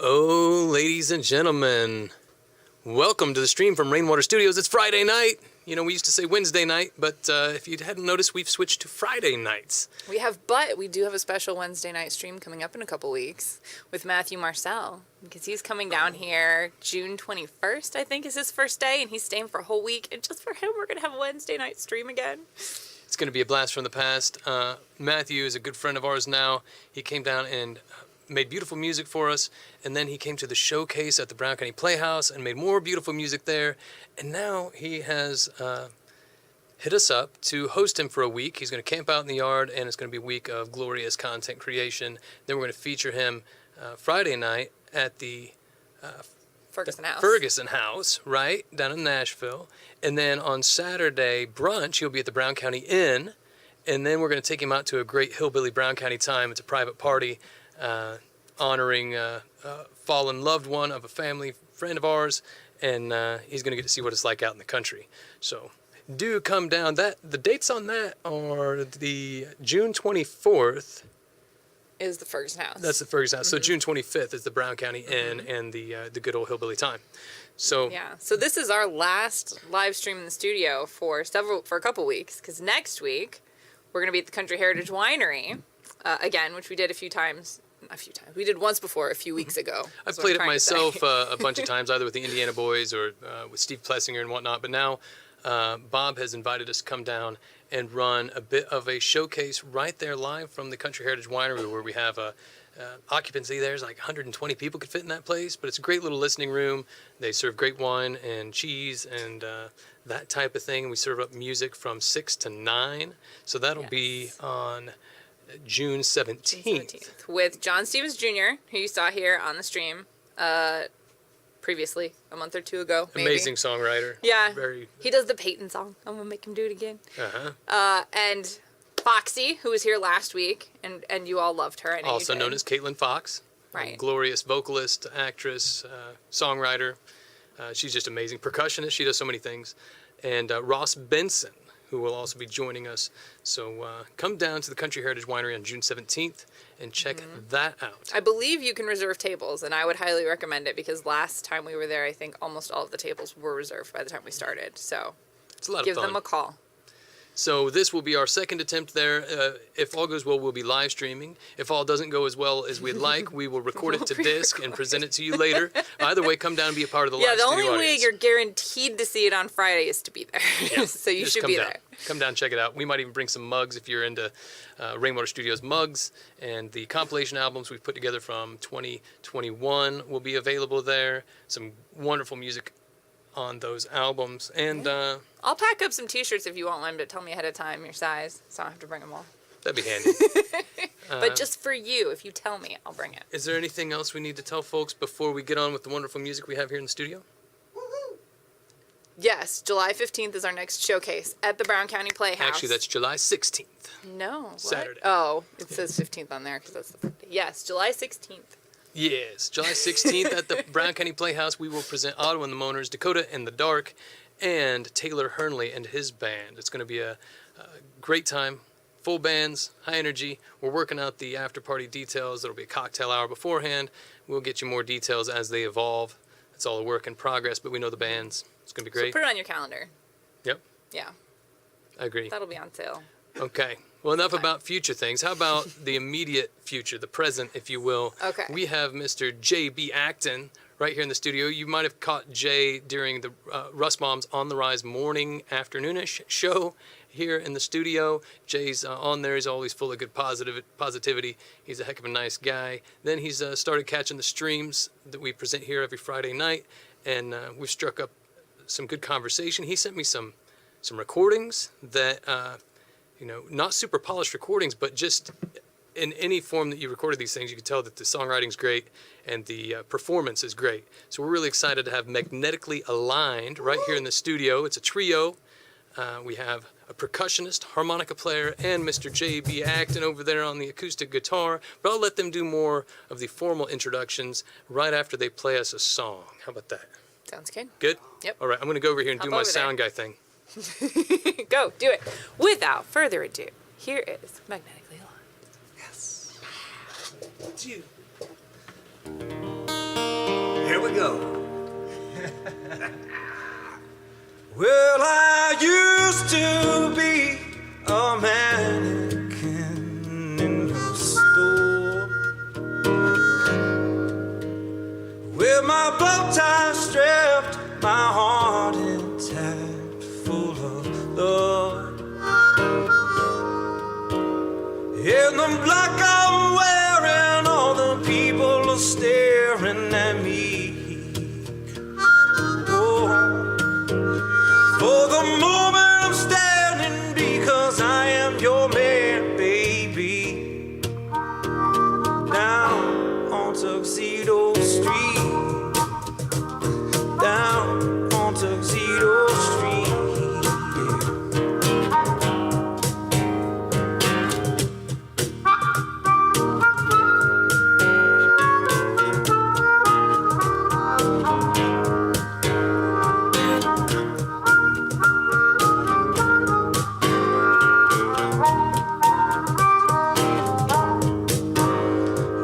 Oh, ladies and gentlemen, welcome to the stream from Rainwater Studios. It's Friday night. You know, we used to say Wednesday night, but if you hadn't noticed, we've switched to Friday nights. We do have a special Wednesday night stream coming up in a couple weeks with Matthew Marcelle, because he's coming down here June 21st, I think is his first day, and he's staying for a whole week. And just for him, we're going to have a Wednesday night stream again. It's going to be a blast from the past. Matthew is a good friend of ours now. He came down and made beautiful music for us, and then he came to the showcase at the Brown County Playhouse and made more beautiful music there, and now he has hit us up to host him for a week. He's going to camp out in the yard, and it's going to be a week of glorious content creation. Then we're going to feature him Friday night at the Ferguson House, right, down in Nashville, and then on Saturday brunch, he'll be at the Brown County Inn, and then we're going to take him out to a great hillbilly Brown County time. It's a private party honoring a fallen loved one of a family friend of ours, and he's going to get to see what it's like out in the country. So do come down. The dates on that are the June 24th. Is the Ferguson House. That's the Ferguson House. Mm-hmm. So June 25th is the Brown County Inn and the good old hillbilly time. So yeah. So this is our last live stream in the studio for a couple weeks, because next week we're going to be at the Country Heritage Winery again, which we did a few times. We did once before a few weeks ago. I've played it myself a bunch of times, either with the Indiana Boys or with Steve Plessinger and whatnot. But now Bob has invited us to come down and run a bit of a showcase right there live from the Country Heritage Winery, where we have a occupancy. There's like 120 people could fit in that place, but it's a great little listening room. They serve great wine and cheese and that type of thing. We serve up music from 6 to 9. So that'll be on June 17th. With John Stevens Jr., who you saw here on the stream previously, a month or two ago, maybe. Amazing songwriter. Yeah. He does the Peyton song. I'm going to make him do it again. And Foxxy, who was here last week, and you all loved her. Also known as Caitlin Fox. Right. Glorious vocalist, actress, songwriter. She's just amazing. Percussionist. She does so many things. And Ross Benson, who will also be joining us. So come down to the Country Heritage Winery on June 17th and check that out. I believe you can reserve tables, and I would highly recommend it, because last time we were there, I think almost all of the tables were reserved by the time we started. So it's a lot of fun. Give them a call. So this will be our second attempt there. If all goes well, we'll be live streaming. If all doesn't go as well as we'd like, we will record it to disc and present it to you later. Either way, come down and be a part of the live studio audience. Yeah, the only way you're guaranteed to see it on Friday is to be there. Yeah, so you should be there. Come down, check it out. We might even bring some mugs if you're into Rainwater Studios mugs. And the compilation albums we've put together from 2021 will be available there. Some wonderful music on those albums. And I'll pack up some t-shirts if you want them, but tell me ahead of time your size, so I don't have to bring them all. That'd be handy. But just for you, if you tell me, I'll bring it. Is there anything else we need to tell folks before we get on with the wonderful music we have here in the studio? Yes, July 15th is our next showcase at the Brown County Playhouse. Actually, that's July 16th. No, what? Saturday. Oh, it says 15th on there because that's the birthday. Yes, July 16th. Yes, July 16th at the Brown County Playhouse, we will present Otto and the Moaners, Dakota and the Dark, and Taylor Hernly and his band. It's going to be a great time, full bands, high energy. We're working out the after-party details. There'll be a cocktail hour beforehand. We'll get you more details as they evolve. It's all a work in progress, but we know the bands. It's going to be great. So put it on your calendar. Yep. Yeah. I agree. That'll be on sale. Okay. Well, enough about future things. How about the immediate future, the present, if you will? Okay. We have Mr. J.B. Acton right here in the studio. You might have caught Jay during the Russ Mom's On the Rise morning, afternoonish show here in the studio. Jay's on there. He's always full of good positivity. He's a heck of a nice guy. Then he's started catching the streams that we present here every Friday night, and we've struck up some good conversation. He sent me some recordings that... not super polished recordings, but just in any form that you recorded these things, you can tell that the songwriting's great and the performance is great. So we're really excited to have Magnetically Aligned right here in the studio. It's a trio. We have a percussionist, harmonica player, and Mr. J.B. Acton over there on the acoustic guitar. But I'll let them do more of the formal introductions right after they play us a song. How about that? Sounds good. Good? Yep. All right, I'm going to go over here and do my sound guy thing. Go, do it. Without further ado, here is Magnetically Aligned. Yes. It's you. go. Well, I used to be a mannequin in your store, with my bow tie strapped, my heart intact, full of love. In the black I'm wearing, all the people are staring at me. Oh, for the moment I'm standing, because I am your man, baby. Down on Tuxedo Street, down on Tuxedo Street.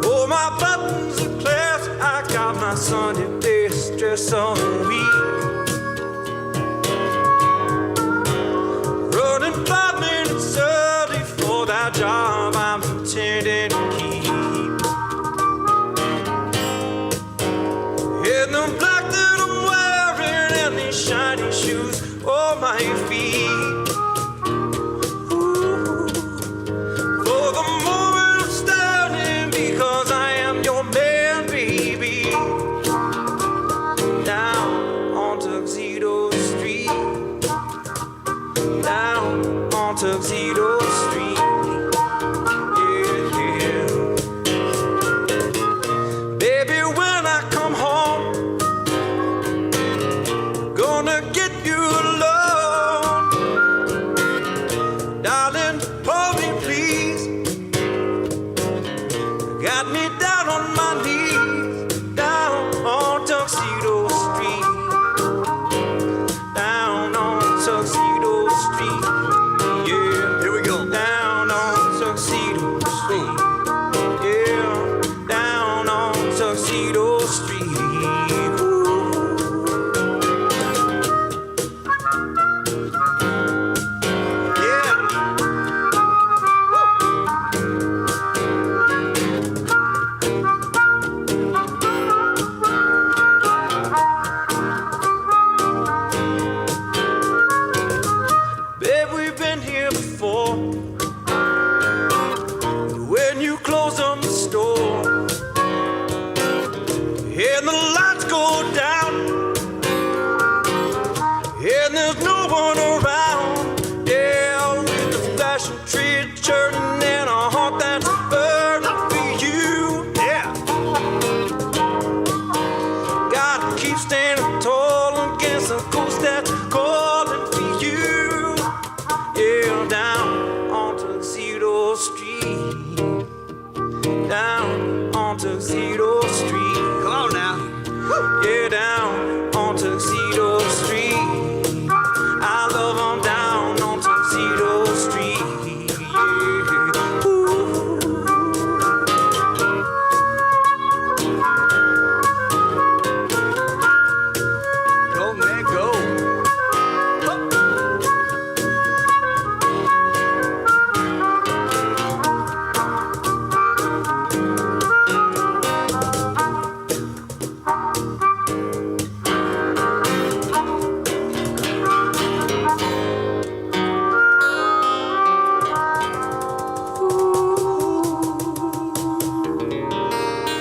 Oh, my buttons are class, I got my Sunday best dress on me. Running 5 minutes early for that job I'm intending to keep. In the black that I'm wearing and these shiny shoes on my feet. Ooh, for the moment I'm standing, because I am your man, baby. Down on Tuxedo Street, down on Tuxedo Street. Yeah, yeah. Baby, when I come home, gonna get you alone. Darling, hold me, please. Got me down on my knees, down on Tuxedo Street, down on Tuxedo Street. Yeah, Here we go. down on Tuxedo Street. Yeah, down on Tuxedo Street. Ooh. Yeah. Babe, we've been here before. When you close on the store and the lights go down and there's no one around. Yeah, with the flashing tree churning and a heart that's burning for you. Yeah, gotta keep standing tall against the ghost that's calling for you. Yeah, down on Tuxedo Street, down on Tuxedo Street. Come on now. Yeah, down on Tuxedo Street. I love 'em down on Tuxedo Street. Yeah. Ooh. Go, man, go.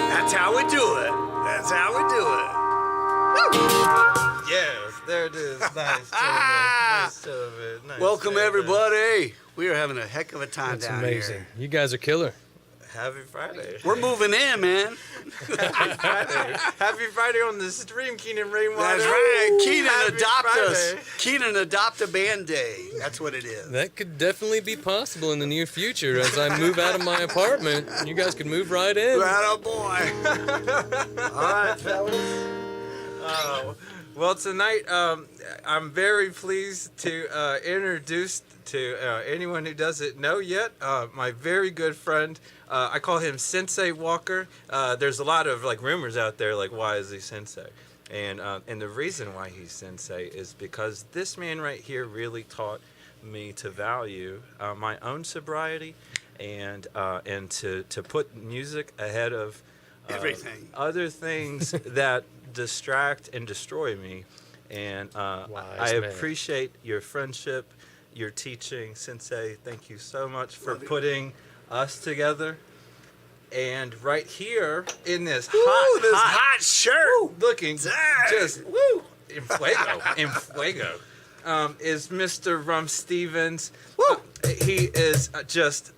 That's how we do it. That's how we do it. Yes, there it is. Nice, gentlemen. Nice, gentlemen. Nice, Welcome, gentlemen. everybody. We are having a heck of a time That's down amazing. here. You guys are killer. Happy Friday. We're moving in, man. Happy Friday. Happy Friday on the stream, Keenan Rainwater. That's right. Keenan, Happy adopt us. Friday. Keenan, adopt a band day. That's what it is. That could definitely be possible in the near future. As I move out of my apartment, you guys could move right in. Right, boy. All right, fellas. Well, tonight I'm very pleased to introduce to anyone who doesn't know yet, my very good friend, I call him Sensei Walker. There's a lot of like rumors out there, like why is he Sensei? And the reason why he's Sensei is because this man right here really taught me to value my own sobriety and to put music ahead of Everything. other things that distract and destroy me. And I man. appreciate your friendship, your teaching. Sensei, thank you so much for Love you. putting us together. And right here in this Ooh, this hot, hot shirt. looking Dang. just woo, in fuego, is Mr. Rum Stevens. He is just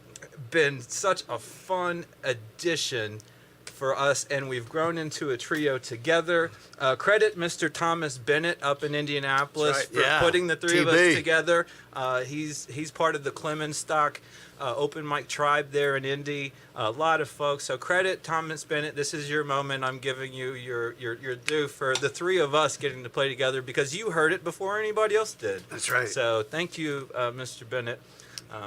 been such a fun addition for us, and we've grown into a trio together. Credit Mr. Thomas Bennett up in Indianapolis That's for right, yeah. putting the three of us TB. together. He's part of the Clemenstock open mic tribe there in Indy. A lot of folks. So credit Thomas Bennett. This is your moment. I'm giving you your due for the three of us getting to play together because you heard it before anybody else did. That's right. So thank you, Mr. Bennett.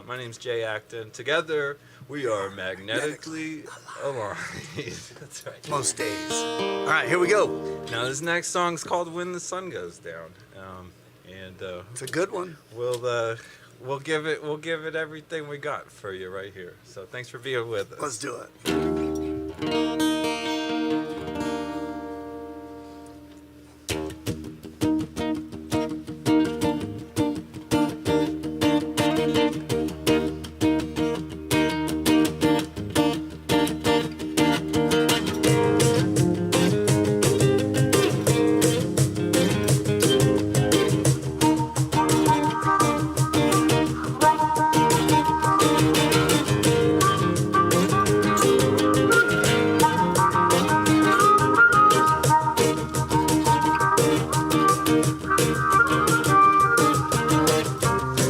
My name's Jay Acton. Together, we are magnetically aligned. That's right. Most days. All right, here we go. Now, this next song's called "When the Sun Goes Down," and It's a good one. we'll give it everything we got for you right here. So thanks for being with us. Let's do it.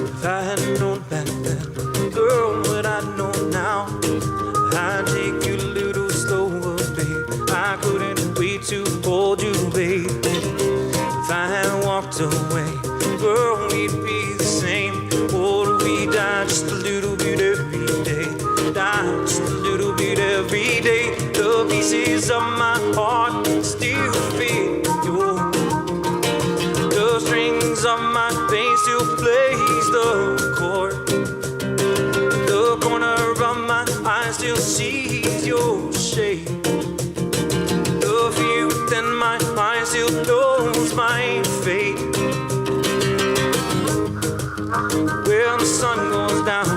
If I had known back then, girl, what I know now, I'd take you a little slower, babe. I couldn't wait to hold you, babe. If I had walked away, girl, we'd be the same. Or we die just a little bit every day. Die just a little bit every day. The pieces of my heart still fit you. The strings of my veins still plays the chord. The corner of my eye still sees your shape. The fear within my mind still knows my fate. When the sun goes down,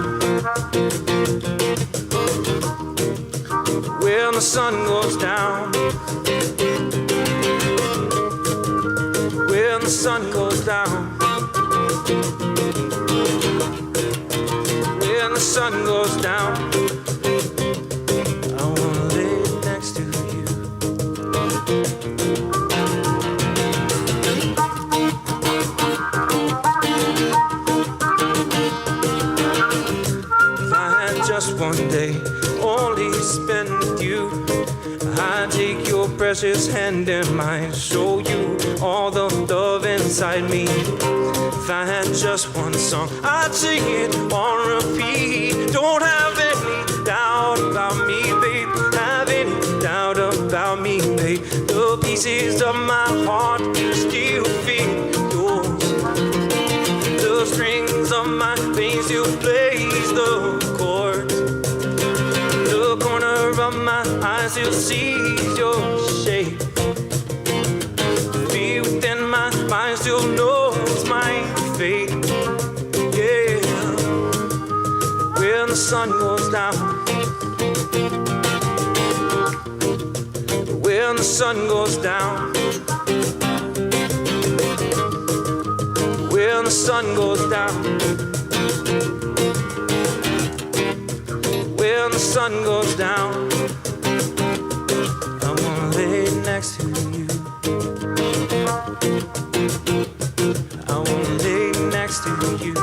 when the sun goes down, when the sun goes down, when the sun goes down, I wanna lay next to you. If I had just one day only spent with you, I'd take your precious hand in mine, show you all the love inside me. If I had just one song, I'd sing it on repeat. Don't have any doubt about me, babe. Have any doubt about me, babe. The pieces of my heart still fit yours. The strings of my veins still plays the chords. The corner of my eye still sees your shape. The fear within my mind still knows my fate. Yeah. When the sun goes down, when the sun goes down, when the sun goes down, when the sun goes down, I wanna lay next to you. I wanna lay next to you.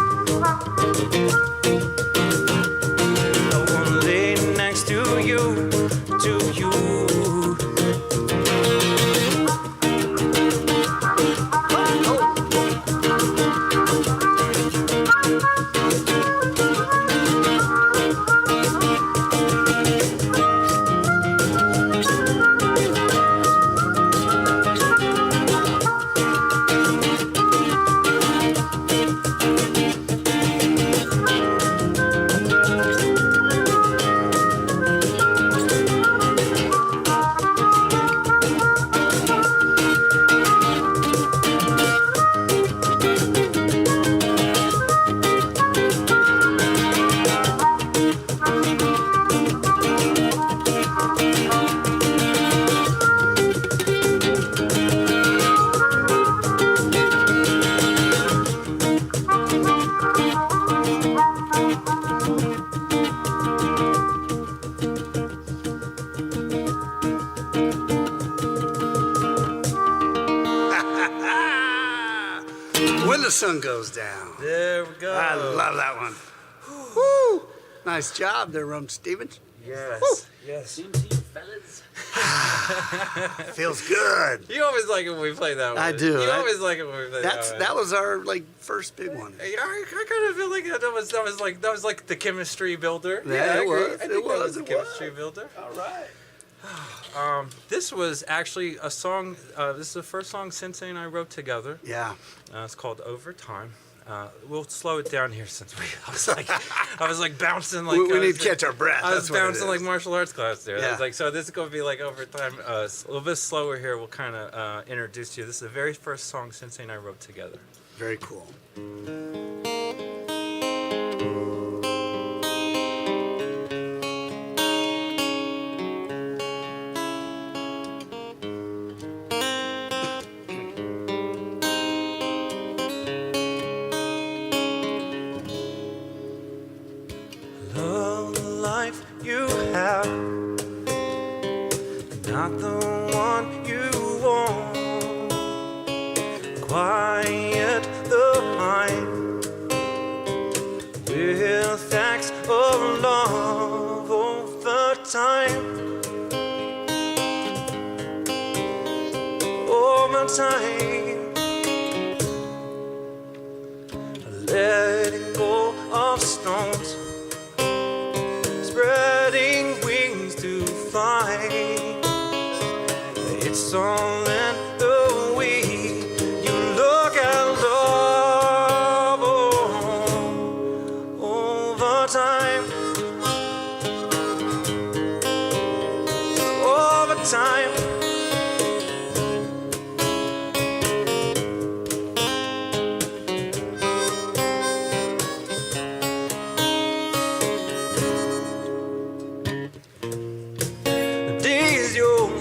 I wanna lay next to you, to you. the sun goes down. There we go. I love that one. Woo! Nice job there, Rum Stevens. Yes. Yes. Same to you, fellas. Feels good. You always like it when we play that one. I do. You always like it when we play That was our first big one. Yeah, I kind of feel like that was like the chemistry builder. Yeah, I it agree. was. I think It that was. the It chemistry was. builder. All right. This was actually a song. This is the first song Sensei and I wrote together. Yeah. It's called Over Time. We'll slow it down here since I was like bouncing like. We need to catch our breath. I was That's what it bouncing like is. martial arts class there. I Yeah. was like, so this is gonna be like Over Time. A little bit slower here. We'll kind of introduce you. This is the very first song Sensei and I wrote together. Very cool. Love the life you have, not the one you want. Quiet the mind with acts of love over time. Over time, letting go of stones, spreading wings to fly. It's all in the way you look at love. Over time, over time.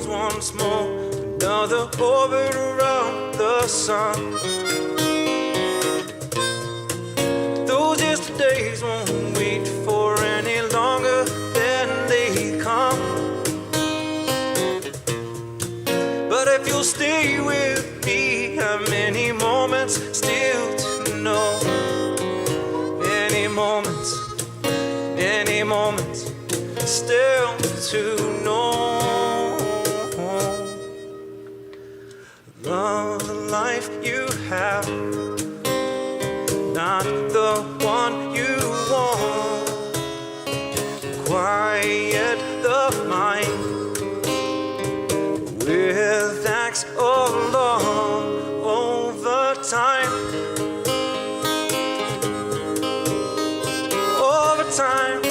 Once more, another orbit around the sun. Those yesterdays won't wait for any longer than they come. But if you'll stay with me, how many moments still to know? Many moments still to know. Love the life you have, not the one you want. Quiet the mind with acts of love over time. Over time.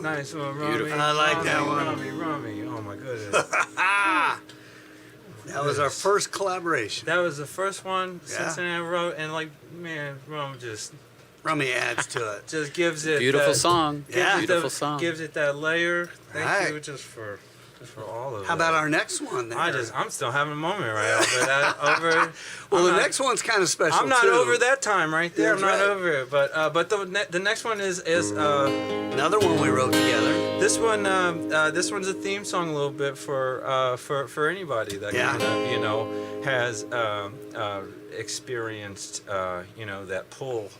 Nice one, Rummy. Beautiful. I like that one. Rummy. Oh my goodness. That was our first collaboration. That was the first one Yeah. Sensei and I wrote, and like, man, Rum Rummy adds to it. just gives it Beautiful that, song. Yeah. Beautiful song. Gives it that layer. Thank Right. you, just for all of it. How about our next one there? I'm still having a moment right over that. Well, I'm the not- next one's kind of special I'm not too. over that time right there. That's I'm not right. over it. But the next one is Another one we wrote together. this one. This one's a theme song a little bit for anybody that Yeah. kind of has experienced that pull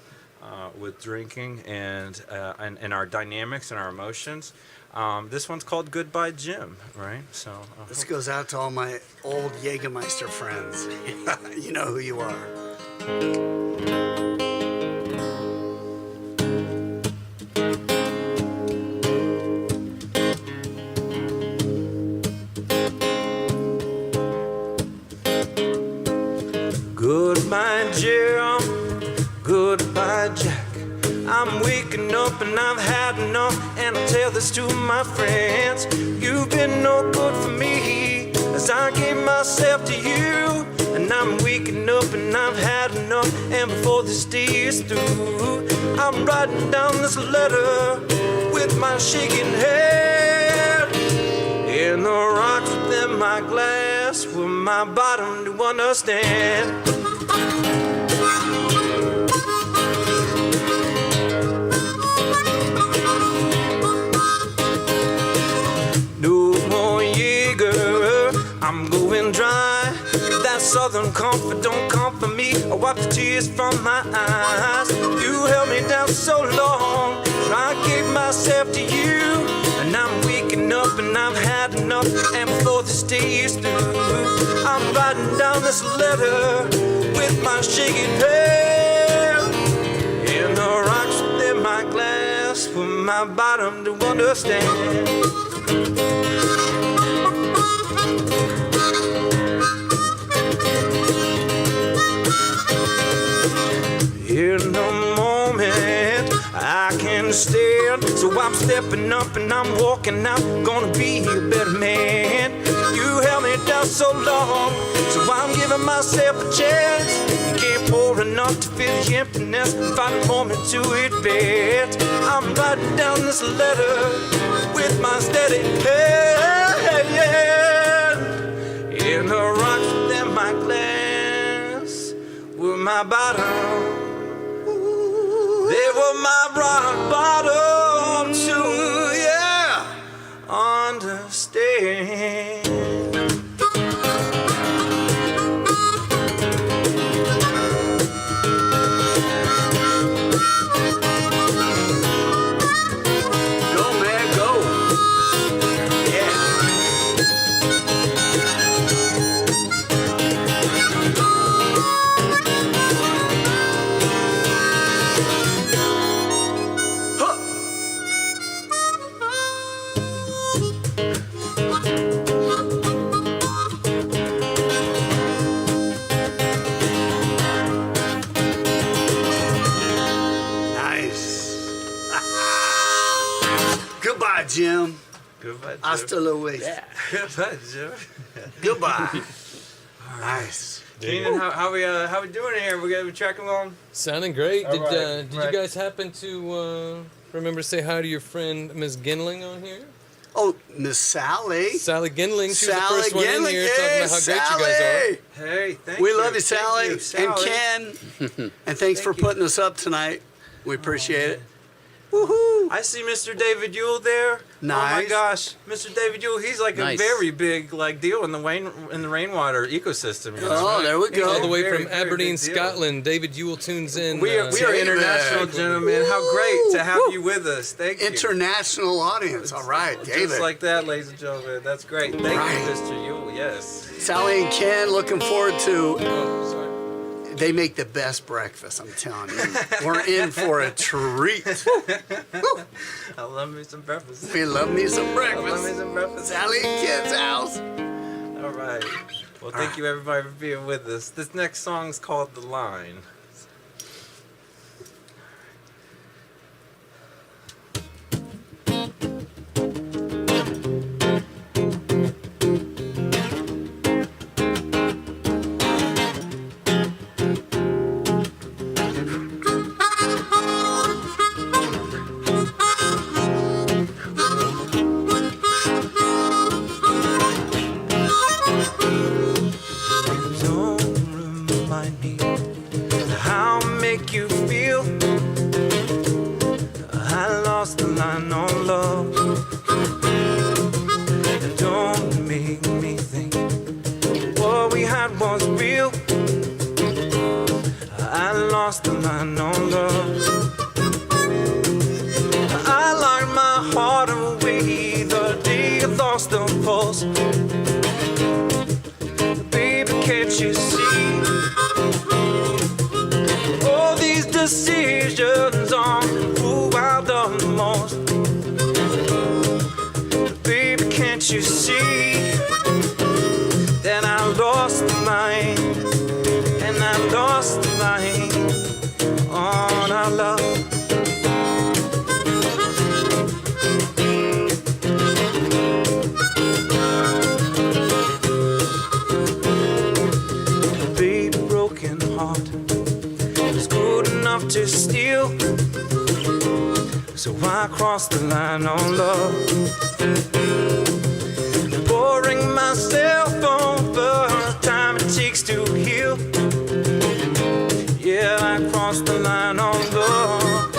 with drinking and our dynamics and our emotions. This one's called Goodbye Jim, right? So This goes out to all my old Jägermeister friends. You know who you are. Goodbye. tell this to my friends. You've been no good for me as I gave myself to you. And I'm waking up and I've had enough. And before this day is through, I'm writing down this letter with my shaking head. And the rocks within my glass were my bottom to understand. No more Jaeger, I'm going dry. That southern comfort don't comfort me. I wipe the tears from my eyes. You held me down so long, I gave myself to you. And I'm waking up and I've had enough. And before this day is through, I'm writing down this letter with my shaking hand. And the rocks within my glass were my bottom to understand. In a moment I can stand, so I'm stepping up and I'm walking out, gonna be a better man. You held me down so long, so I'm giving myself a chance. You can't pour enough to fill the emptiness, find a moment to advance. I'm writing down this letter with my steady hand. In the rocks within my glass were my bottom. They were my rock bottom too, yeah. Understand. Go, man, go. Yeah. Goodbye, Jim. Goodbye, Jim. Hasta luego. Goodbye, Jim. Goodbye. Nice. Keenan, how we doing here? We tracking along? Sounding great. All right, Did right. you guys happen to remember to say hi to your friend Ms. Ginling on here? Oh, Miss Sally. Sally Ginling. She was the Sally first one in Ginling. here talking about how great you guys are. Hey, thank We you. love you, Thank Sally. you, Sally. And Ken. And thanks for Thank you. putting us up tonight. We appreciate it. Woohoo! I see Mr. David Yule there. Oh my Nice. gosh, Mr. David Yule, he's like Nice. a very big deal in the rainwater ecosystem. You know? Oh, there we go. All the way Very, from very Aberdeen, big deal. Scotland. David Yule tunes in. We are David. international, gentlemen. How great to have you with us. Thank you. International audience. All right, David. Just like that, ladies and gentlemen. That's great. Thank Right. you, Mr. Yule. Yes. Sally and Ken, looking forward to. Oh, sorry. They make the best breakfast, I'm telling you. We're in for a treat. I love me some breakfast. We love me some I love me breakfast. some breakfast. Sally and Ken's house. All right. Well, thank you everybody for being with us. This next song's called The Line. Don't remind me how I make you feel. I lost the line on love. Don't make me think what we had was real. I lost the line on love. I locked my heart away the day I lost the pulse. Can't you see all these decisions on who I love the most? Baby, can't you see that I lost the line, and I lost the line on our love? line on love. Pouring myself over the time it takes to heal. Yeah, I crossed the line on love.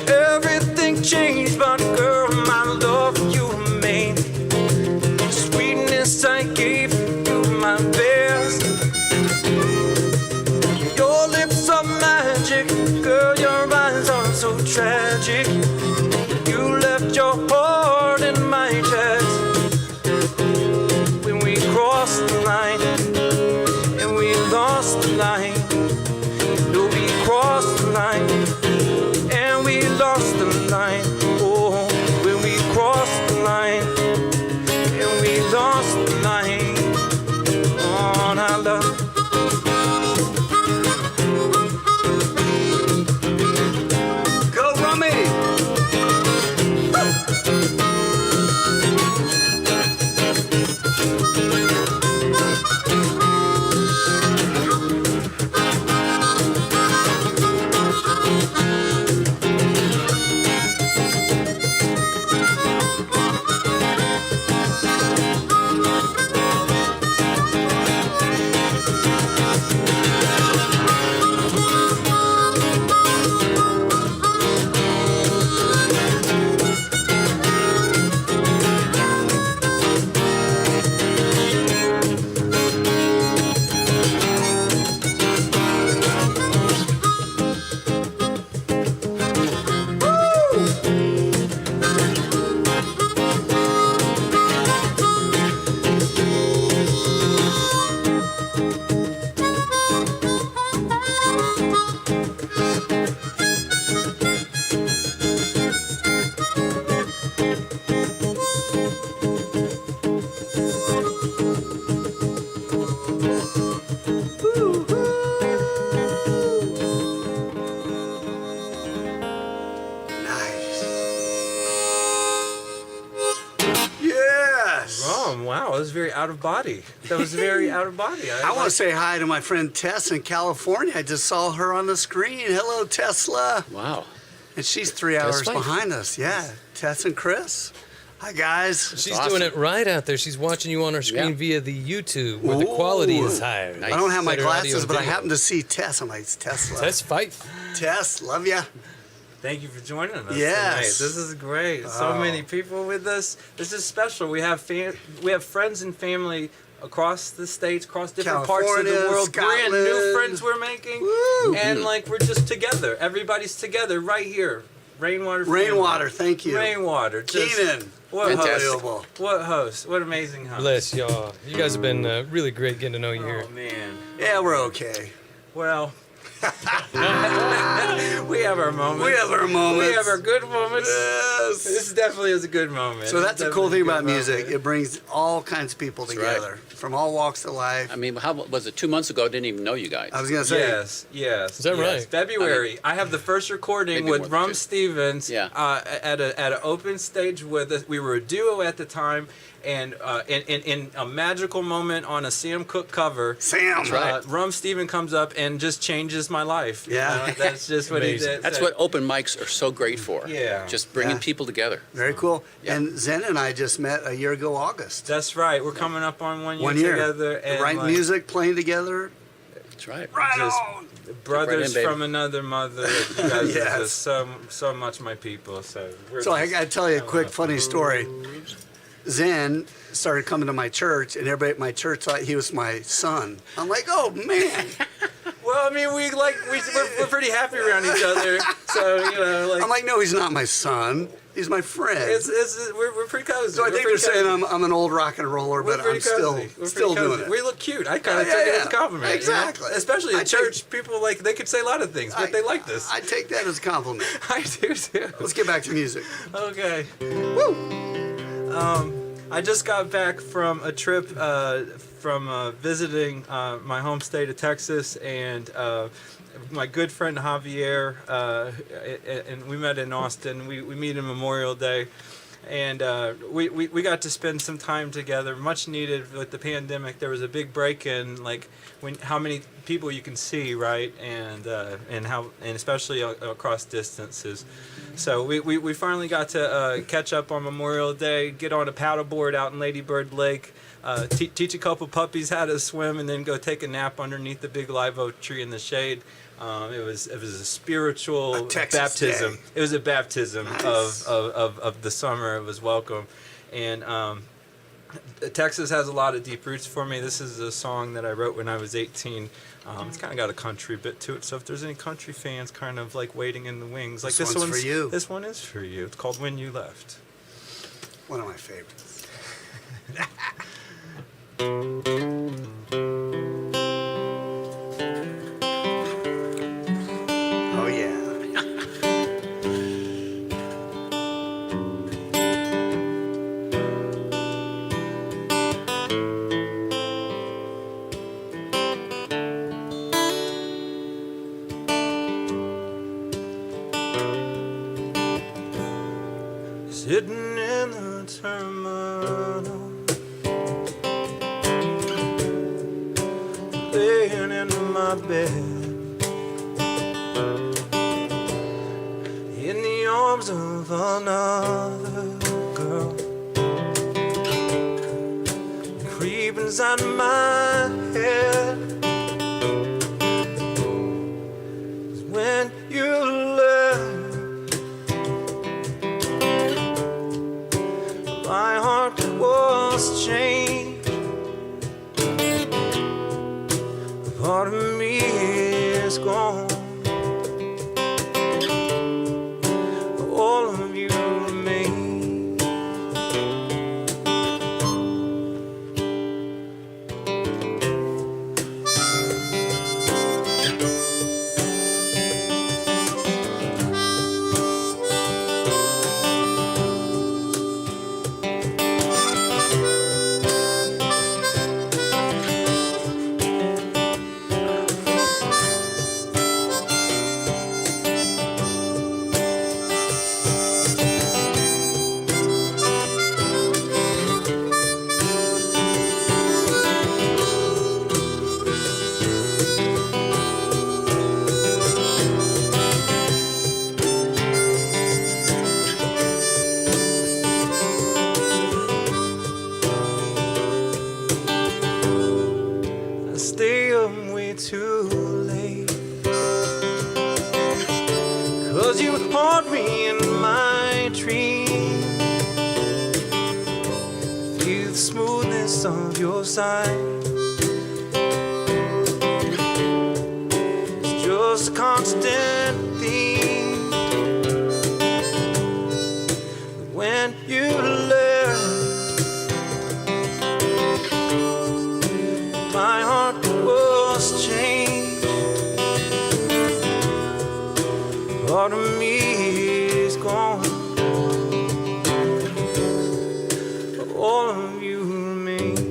Everything changed, but girl, my love for you remained. The sweetness I gave you my best. Your lips are magic, girl, your eyes are so tragic. You left your heart in my chest. When we crossed the line, and we lost the line. No, we crossed the line, and we lost the line. Oh, when we crossed the line, and we lost the line. On our love. Go, Rummy! Wow, that was very out of body. That was very out of body. I want to say hi to my friend Tess in California. I just saw her on the screen. Hello, Tesla. Wow. And she's 3 hours behind us. Yeah, Tess and Chris. Hi, guys. She's doing it right out there. She's watching you on her screen via the YouTube, where the quality is higher. I don't have my Better audio glasses, and but I video. happen to see Tess. I'm like, it's Tesla. Tess Fife. Tess, love ya. Thank you for joining us Yes. tonight. This is great. So many people with us. This is special. We have friends and family across the states, across different parts of the California, world. Brand new Scotland. friends we're making. Woo. And like we're just together. Everybody's together right here. Rainwater. family. Rainwater, thank you. Rainwater. Just, Keenan. what Fantastic. host. What host. What amazing host. Bless y'all. You guys have been really great getting to know you here. Oh man. Yeah, we're okay. Well, we have our moments. We have our moments. We have our good moments. Yes. This definitely is a good moment. So that's It's the cool definitely thing a about good music. moment. It brings all kinds of people That's right. together from all walks of life. I mean, how was it 2 months ago? I didn't even know you guys. I was going to say, Yes. Is that right? February. I have the first recording Maybe with more, Rum too. Stevens. Yeah. At an open stage with us. We were a duo at the time, and in a magical moment on a Sam Cooke cover. Sam. That's right. Rum Steven comes up and just changes my life. You Yeah. know, that's just what he Amazing. did. That's what open mics are so great for. Yeah. Just bringing Yeah. people together. Very cool. Yeah. And Zen and I just met a year ago, August. That's right. We're coming up on 1 year, 1 year. together. And Writing like, music, playing together. That's right. Right Just- on. brothers Right in, baby. from another mother. You guys Yes. are just so much my people. So we're So I just- got to tell you a quick funny story. Zen started coming to my church, and everybody at my church thought he was my son. I'm like, oh, man. Well, I mean, we're pretty happy around each other. So you know, like I'm like, no, he's not my son. He's my friend. we're pretty cozy. So I think We're they're pretty saying cozy. I'm an old rock and roller, We're but pretty I'm still cozy. We're still pretty doing cozy. it. We look cute. I kind of Yeah, took it yeah. as a compliment. you know? Exactly. Especially I at take- church, people like they could say a lot of things, but they liked us. I take that as a compliment. I do too. Let's get back to music. Okay. I just got back from a trip from visiting my home state of Texas, and my good friend Javier, and we met in Austin. We meet in Memorial Day, and we got to spend some time together, much needed with the pandemic. There was a big break in like how many people you can see, right, and especially across distances. So we finally got to catch up on Memorial Day, get on a paddleboard out in Lady Bird Lake, teach a couple puppies how to swim, and then go take a nap underneath the big live oak tree in the shade. It was a spiritual baptism. Day. It was a baptism Nice. of the summer. It was welcome, and Texas has a lot of deep roots for me. This is a song that I wrote when I was 18. It's kind of got a country bit to it. So if there's any country fans kind of like waiting in the wings, like This one's for you. This one is for you. It's called When You Left. One of my favorites. Oh yeah. Sitting in the terminal, laying in my bed, in the arms of another girl, creep inside my head. 'Cause when you left, my heart was changed. Part of me is gone. All of you remain. I stay up way too late, 'cause you haunt me in my dreams. Feel the smoothness of your side. It's just a constant theme. When you left, my heart was changed. Part of me is gone. All of you remain.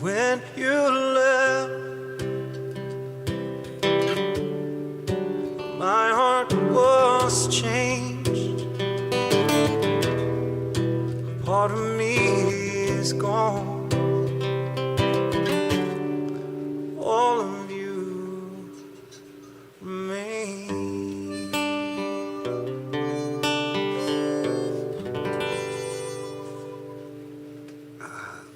When you left, my heart was changed. Part of me is gone. All of you remain.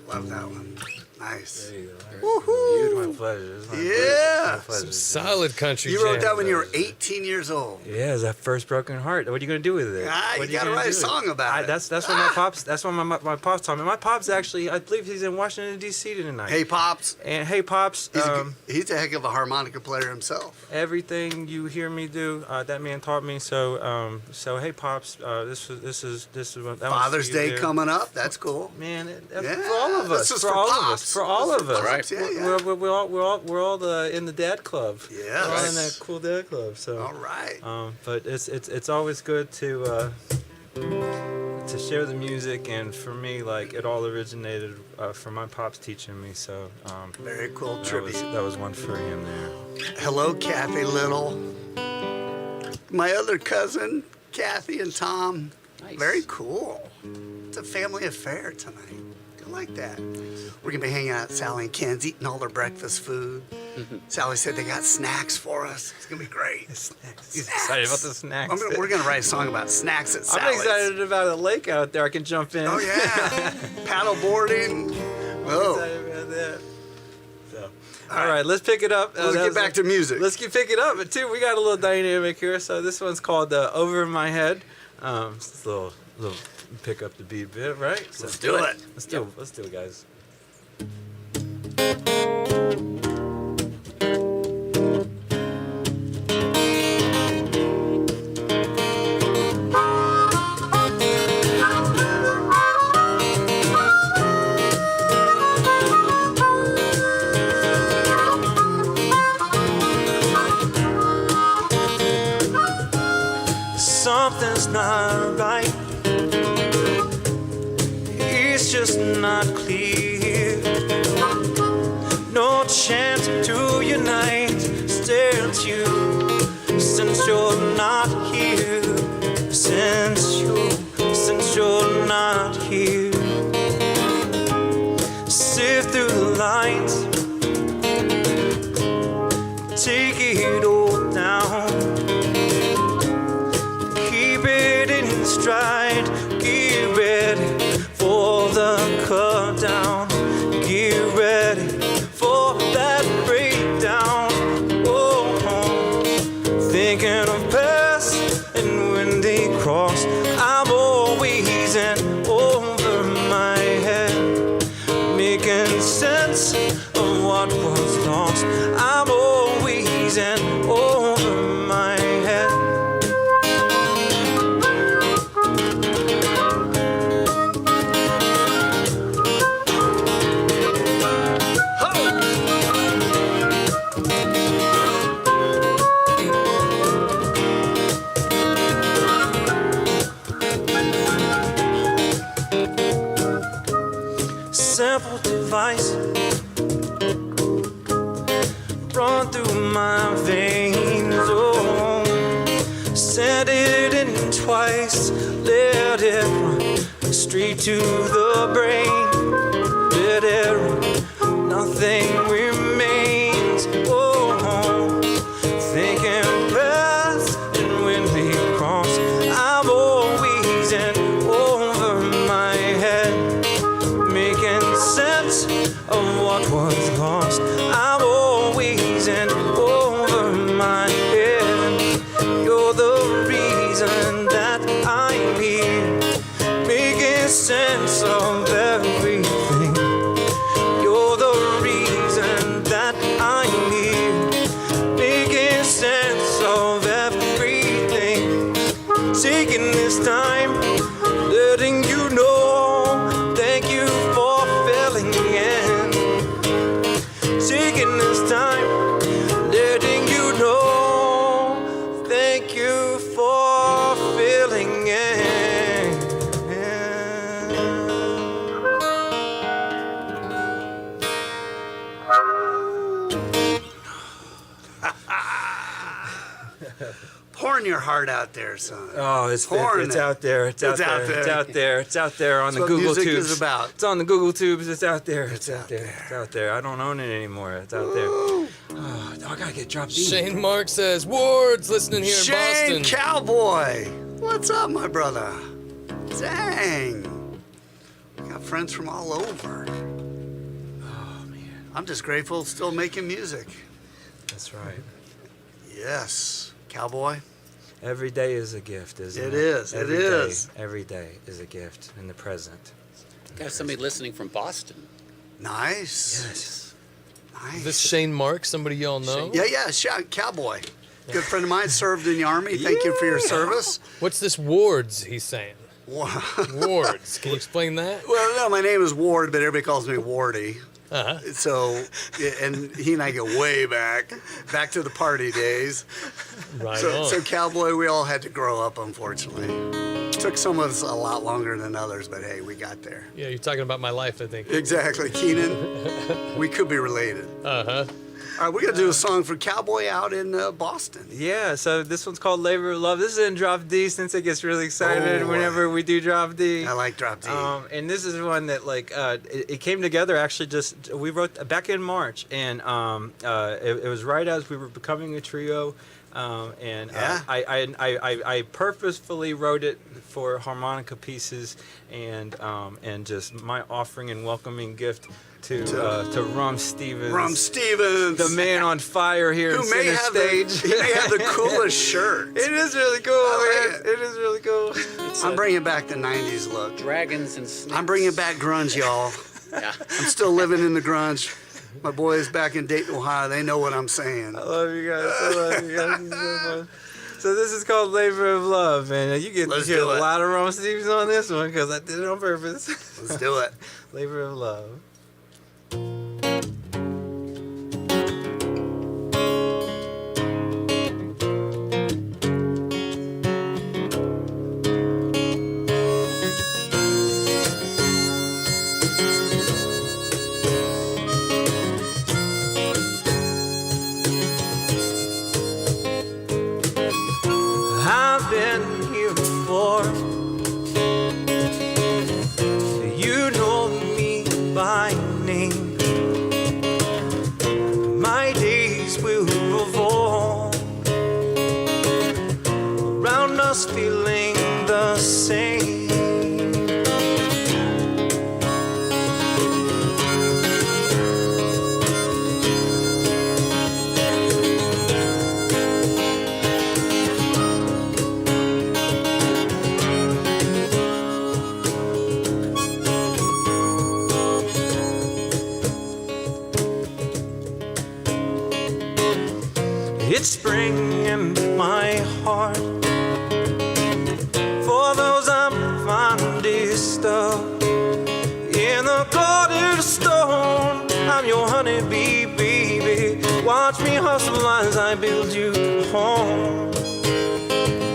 Love that one. Nice. There you go. Woohoo! My pleasure. It's my Yeah. pleasure. pleasure. Solid country You wrote jam. that when you were 18 years old. Yeah, it's that first broken heart. What are you gonna do with it? You gotta write a song about it. That's what my pops. That's what my pops taught me. My pops actually, I believe he's in Washington D.C. tonight. Hey, Pops. And hey, pops. He's a heck of a harmonica player himself. Everything you hear me do, that man taught me. So hey, pops. This is what that Father's was for you, Day dude. coming up. That's cool. Man, Yeah, for all of us. this is For for all of Pops. us. For all of us. Right. Yeah, yeah. We're all in the dad club. Yeah, We're all in right. that cool dad club. So. All right. But it's always good to share the music, and for me, like, it all originated from my pops teaching me. So Very cool that tribute. was one for him there. Hello, Kathy Little. My other cousin, Kathy and Tom. Nice. Very cool. It's a family affair tonight. I like that. We're going to be hanging out at Sally and Ken's, eating all their breakfast food. Sally said they got snacks for us. It's going to be great. Snacks. He's excited about the snacks. We're going to write a song about snacks at Sally's. I'm excited about a lake out there. I can jump in. Oh, yeah. Paddle boarding. Whoa. Excited about that. So, all right, let's pick it up. Let's get back to music. Let's pick it up. But too, we got a little dynamic here. So this one's called "Over My Head." Just a little pick up the beat bit, right? So Let's do it. Let's do it, guys. Something's not right. It's just not clear. No chance to unite. Stare at you since you're not here. Since you're not here. Sift through the lines. Take it all down. Stride, get ready for the cut down. Get ready for that breakdown. Oh, thinking of past and when they cross, I'm always in over my head, making sense of what was lost. I'm always in over my head. Simple device run through my veins. Oh, send it in twice, let it run straight to the brain. Let it run, nothing remains. Oh, thinking past and when we cross, I'm always in over my head, making sense of what was lost. I'm always in over my head. You're the reason that I'm here, making sense of everything. You're the reason that I'm here, making sense of everything. Taking this time, letting you know, thank you for filling in. Taking this time, letting you know, thank you for filling in. Pouring your heart out there, son. Oh, it's Pouring it. out there. It's out there. It's out there. It's out there on the what Google music tubes. is about. It's on the Google tubes. It's out there. It's out there. It's out there. I don't own it anymore. It's out there. Oh, I gotta get dropped in. Shane Mark says, Ward's listening here in Shane Boston. Cowboy. What's up, my brother? Dang. We got friends from all over. Oh, man. I'm just grateful still making music. That's right. Yes. Cowboy? Every day is a gift, isn't it? It is. It Every is. day- every day is a gift in the present. Got somebody listening from Boston. Nice. Yes. Nice. This Shane Mark, somebody y'all know? Yeah, Cowboy. Good friend of mine served in the Army. Thank you for your service. What's this Wards he's saying? Well, Wards. Can you explain that? no, my name is Ward, but everybody calls me Wardy. Uh-huh. So, and he and I go way back to the party days. Right So, on. so Cowboy, we all had to grow up, unfortunately. Took some of us a lot longer than others, but hey, we got there. Yeah, you're talking about my life, I think. Exactly, Keenan. We could be related. Uh-huh. All right, we're gonna do a song for Cowboy out in Boston. Yeah, so this one's called Labor of Love. This is in Drop D, since it gets really excited Oh, whenever we do Drop D. I like Drop D. And this is one that it came together actually we wrote back in March, and it was right as we were becoming a trio, and Yeah. I purposefully wrote it for harmonica pieces, and just my offering and welcoming gift to Rum Stevens. Rum Stevens, The man on fire here in who may center have stage. he may have the coolest shirt. It is really cool, I man. like It is really cool. It's I'm bringing back the '90s look. dragons and snakes. I'm bringing back grunge, y'all. Yeah. I'm still living in the grunge. My boys back in Dayton, Ohio, they know what I'm saying. I love you guys. I love you guys. This is so fun. So this is called Labor of Love, and you get Let's to hear do a it. lot of Ron Stevens on this one because I did it on purpose. Let's do it. Labor of Love. I've been here before. You know me by name. My days will revolve around us feeling the same. It's spring in my heart. For those I'm fondest of. In the golden stone, I'm your honeybee, baby. Watch me hustle as I build you a home.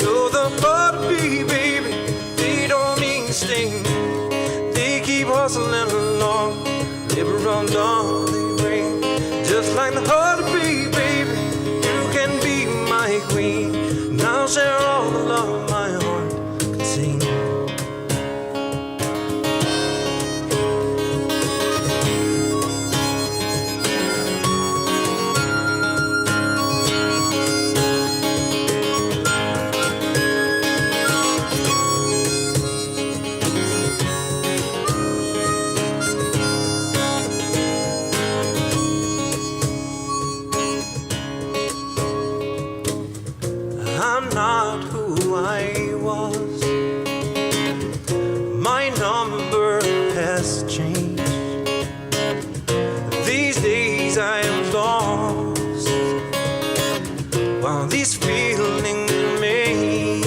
You're the butterbee, baby. They don't mean sting. They keep hustling along. Liberal dawn they bring. Just like the honeybee, baby. You can be my queen. And I'll share all the love my heart can sing. I'm not who I was. My number has changed. These days I am lost, while these feelings remain.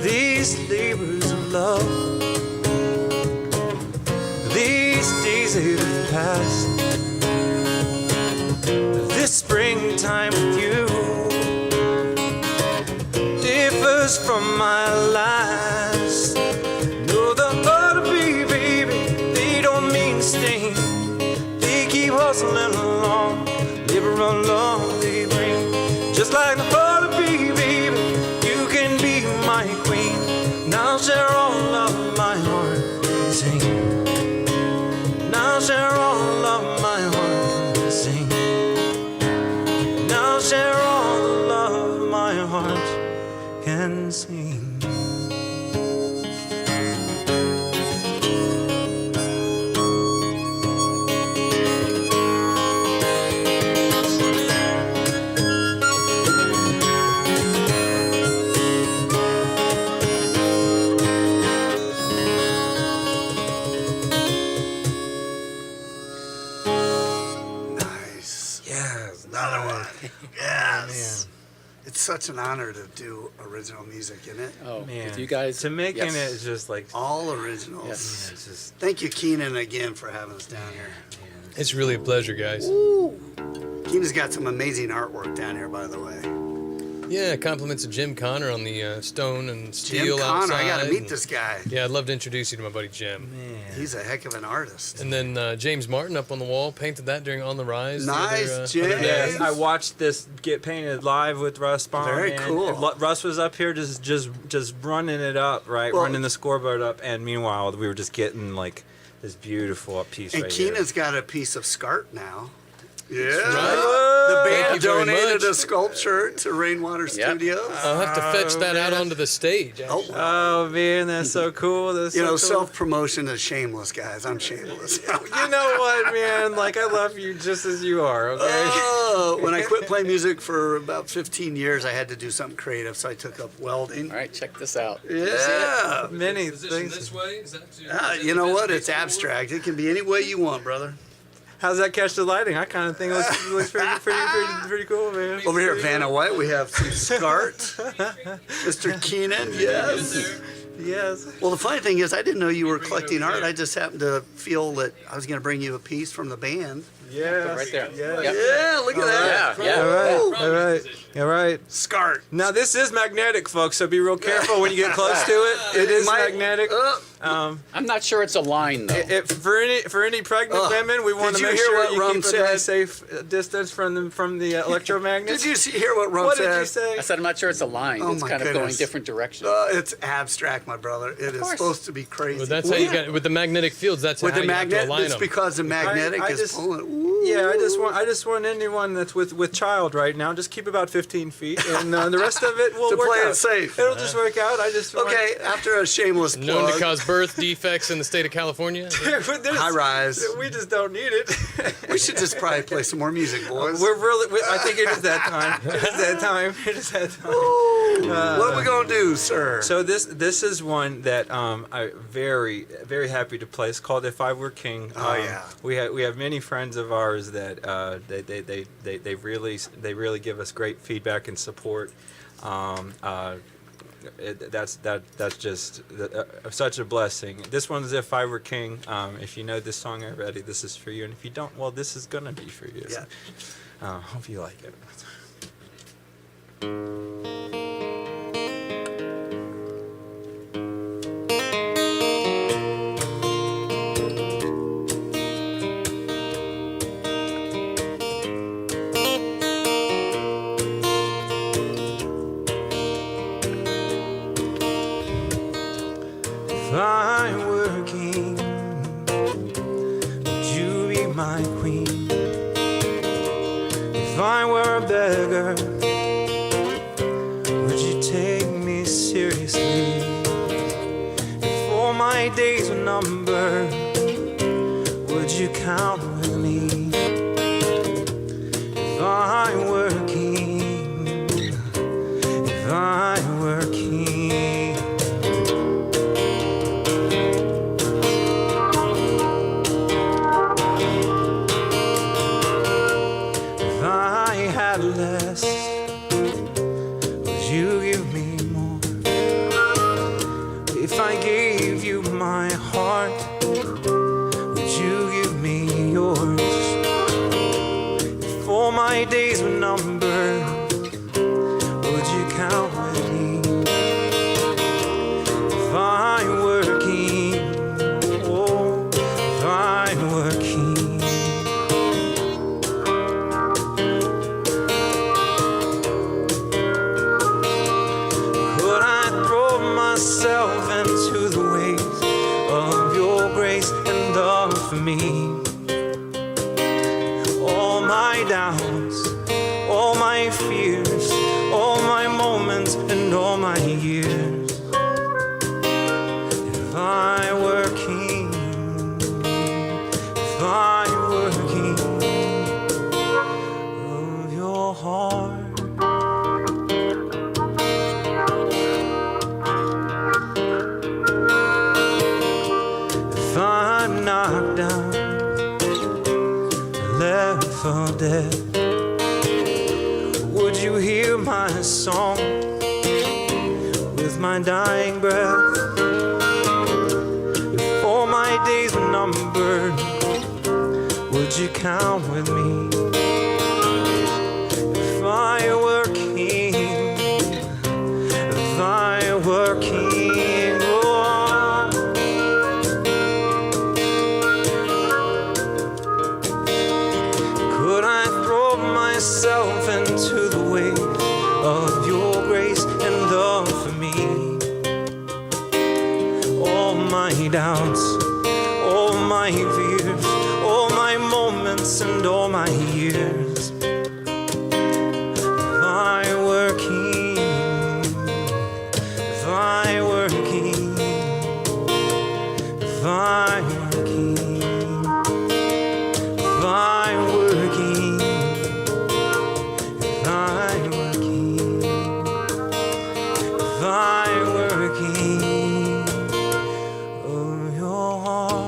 These labors of love, these days that have passed, this springtime with you differs from my last. No, the butterbee, baby, they don't mean sting. They keep hustling along, liberal love they bring. Just like the butterbee, baby, you can be my queen. Now share all of my heart Yes. Another one. Yes. It's such an honor to do original music, isn't it? Oh, Man, with you guys. to making yes. it is just like, All originals. Yes. yeah, it's just, Thank you, Keenan, again for having us down here. It's really a pleasure, guys. Keenan's got some amazing artwork down here, by the way. Yeah, compliments of Jim Connor on the stone and Jim steel Connor, outside. I got to meet and- this guy. Yeah, I'd love to introduce you to my buddy Jim. man. He's a heck of an artist. And then James Martin up on the wall painted that during On the Rise. the Nice, other James. day. Yes, I watched this get painted live with Russ Baum. Very and cool. Russ was up here just running it up, right? Well- running the scoreboard up, and meanwhile we were just getting like this beautiful piece And right Keenan's got a piece of SCART now. Yeah. right. The Thank band you very donated much. a sculpture to Rainwater Studios. I'll have to fetch that out man. onto the stage. Oh, actually. Oh man, that's so cool. That's you so know, cool. self-promotion is shameless, guys. I'm shameless. You know what, man? Like I love you just as you are. Okay. Oh, when I quit playing music for about 15 years, I had to do something creative, so I took up welding. All right, check this out. Yeah. Many Position things. this way? Is that You know what? It's abstract. It can be any way you want, brother. How's that catch the lighting? I kind of think it looks pretty cool, man. Over here at Vanna White, we have some SCART. Mr. Keenan, yes. Yes. Well, the funny thing is, I didn't know you were collecting art. I just happened to feel that I was going to bring you a piece from the band. Yeah. Right there. Yeah. Yep. Yeah, look at that. Yeah, yeah. All right. Woo. All right. All right. SCART. Now this is magnetic, folks. So be real careful when you get close to it. It is Might- magnetic. I'm not sure it's a line though. For any pregnant women, we want Did to you make hear sure what you Rum keep a said? nice safe distance from the electromagnets. Did you hear what Rum What said? did you say? I said I'm not sure it's a line. Oh it's my kind of going goodness. different directions. It's abstract, my brother. It is course. supposed to be crazy. Well, that's how you got with the magnetic fields. That's With how the you have to magnet, align it's them. because the magnetic I is just- pulling. Ooh. Yeah, I just want anyone that's with child right now, just keep about 15 feet, and the rest of it will To work play out. it safe. It'll just work out. I just want- Okay, after a shameless Known to plug, cause birth defects in the state of California. But there's- high rise. We just don't need it. We should just probably play some more music, boys. I think it is that time. It is that time. It is that time. What are we gonna do, sir? So this is one that I'm very happy to play. It's called "If I Were King." Oh, yeah. We have many friends of ours that they really give us great feedback and support. That's just such a blessing. This one's "If I Were King." If you know this song already, this is for you, and if you don't, well, this is gonna be for you. Yeah. Hope you like it. If I were king, would you be my queen? If I were a beggar, would you take me seriously? If all my days were numbered, would you count with me? If I were king, if I were king. If I had less, would you give me more? If I gave you my heart, would you give me yours? If all my days were numbered, would you count with me? If I were king, oh, if I were king. Could I throw myself into the waves of your grace and love for me? All my doubts, all my fears, all my moments and all my years. If I were king, if I were king of your heart. If I'm knocked down, left for dead, you hear my song with my dying breath? If all my days were numbered, would you count with me? If I were king, if I were king, oh. Could I throw myself into the waves of your grace and love for me? All my doubts, all my fears, all my moments and all my years. If I were king, if I were king, if I were king, if I were king, if I were king, if I were king of your heart.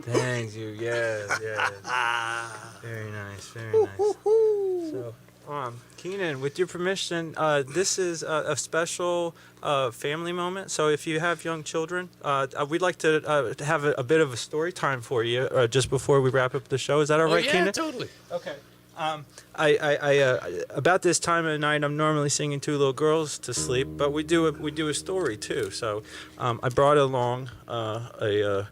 Thank you. Yes, yes. Very nice, very nice. So, Keenan, with your permission, this is a special family moment. So, if you have young children, we'd like to have a bit of a story time for you just before we wrap up the show. Is that all right, Keenan? Totally. Okay. About this time of night, I'm normally singing two little girls to sleep, but we do a story too. So, I brought along a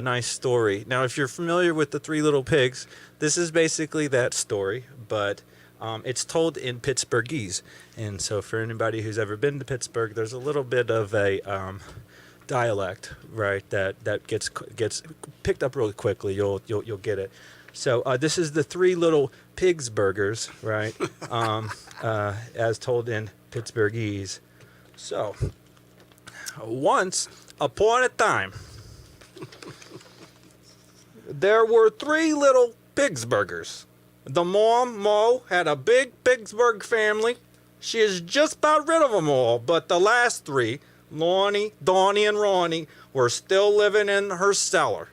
nice story. Now, if you're familiar with the Three Little Pigs, this is basically that story, but it's told in Pittsburghese. And so, for anybody who's ever been to Pittsburgh, there's a little bit of a dialect, right? That gets picked up really quickly. You'll get it. So this is the Three Little Pigs burgers, right? As told in Pittsburghese. So, once upon a time, there were three little pigs burgers. The mom, Mo, had a big Pittsburgh family. She is just about rid of them all, but the last three, Lonnie, Donnie, and Ronnie, were still living in her cellar.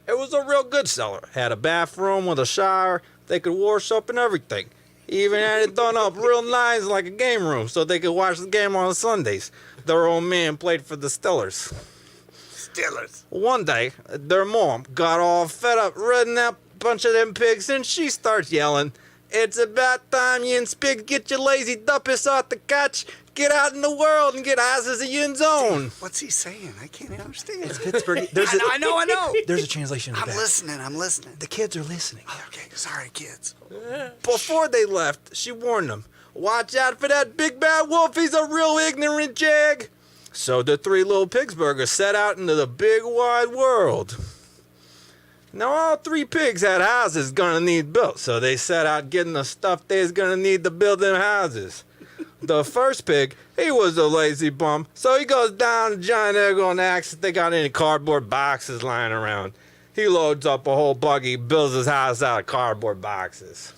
It was a real good cellar. Had a bathroom with a shower. They could wash up and everything. Even had it done up real nice like a game room so they could watch the game on Sundays. Their old man played for the Steelers. One day, their mom got all fed up running that bunch of them pigs and she starts yelling, "It's about time you and pigs get your lazy duppus off the couch. Get out in the world and get houses of your own." What's he saying? I can't understand. It's Pittsburgh. I know. There's a translation in the back. I'm listening. The kids are listening. Okay, sorry, kids. Before they left, she warned them, "Watch out for that big bad wolf. He's a real ignorant jag." So the Three Little Pigs burgers set out into the big wide world. Now all three pigs had houses gonna need built, so they set out getting the stuff they was gonna need to build them houses. The first pig, he was a lazy bum, so he goes down to Giant Eagle and asks if they got any cardboard boxes lying around. He loads up a whole buggy, builds his house out of cardboard boxes.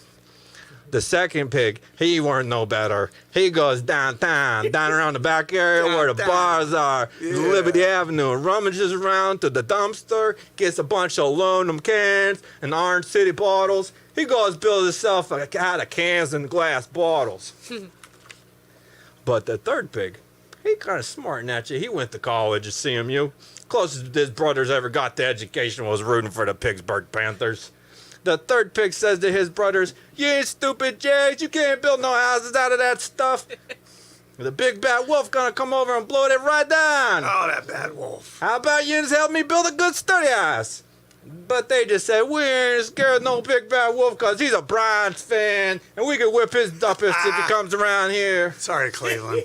The second pig, he weren't no better. He goes downtown, down around the back area where the bars are, Liberty Avenue, rummages around to the dumpster, gets a bunch of aluminum cans and Orange City bottles. He goes build himself out of cans and glass bottles. But the third pig, he kind of smarting at you. He went to college at CMU. Closest his brothers ever got to education was rooting for the Pittsburgh Panthers. The third pig says to his brothers, "You ain't stupid jags, you can't build no houses out of that stuff. The big bad wolf gonna come over and blow it right down. Oh, that bad wolf. How about you just help me build a good sturdy house?" But they just said, we ain't scared of no big bad wolf because he's a Browns fan and we can whip his duppus if he comes around here. Sorry, Cleveland.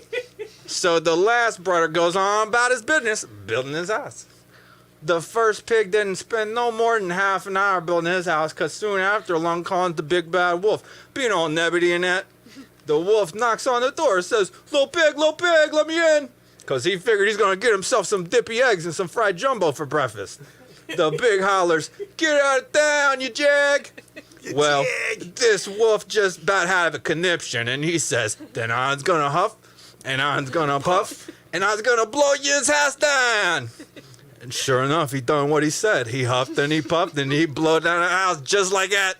So the last brother goes on about his business, building his house. The first pig didn't spend no more than half an hour building his house because soon after along comes the big bad wolf. Being all nebbity and that, the wolf knocks on the door and says, little pig, let me in. Because he figured he's going to get himself some dippy eggs and some fried jumbo for breakfast. The pig hollers, get out of town, you jag. Well, this wolf just about had a conniption, and he says, then I's going to huff, and I's going to puff, and I's going to blow his house down. And sure enough, he done what he said. He huffed and he puffed, and he blew down the house just like that.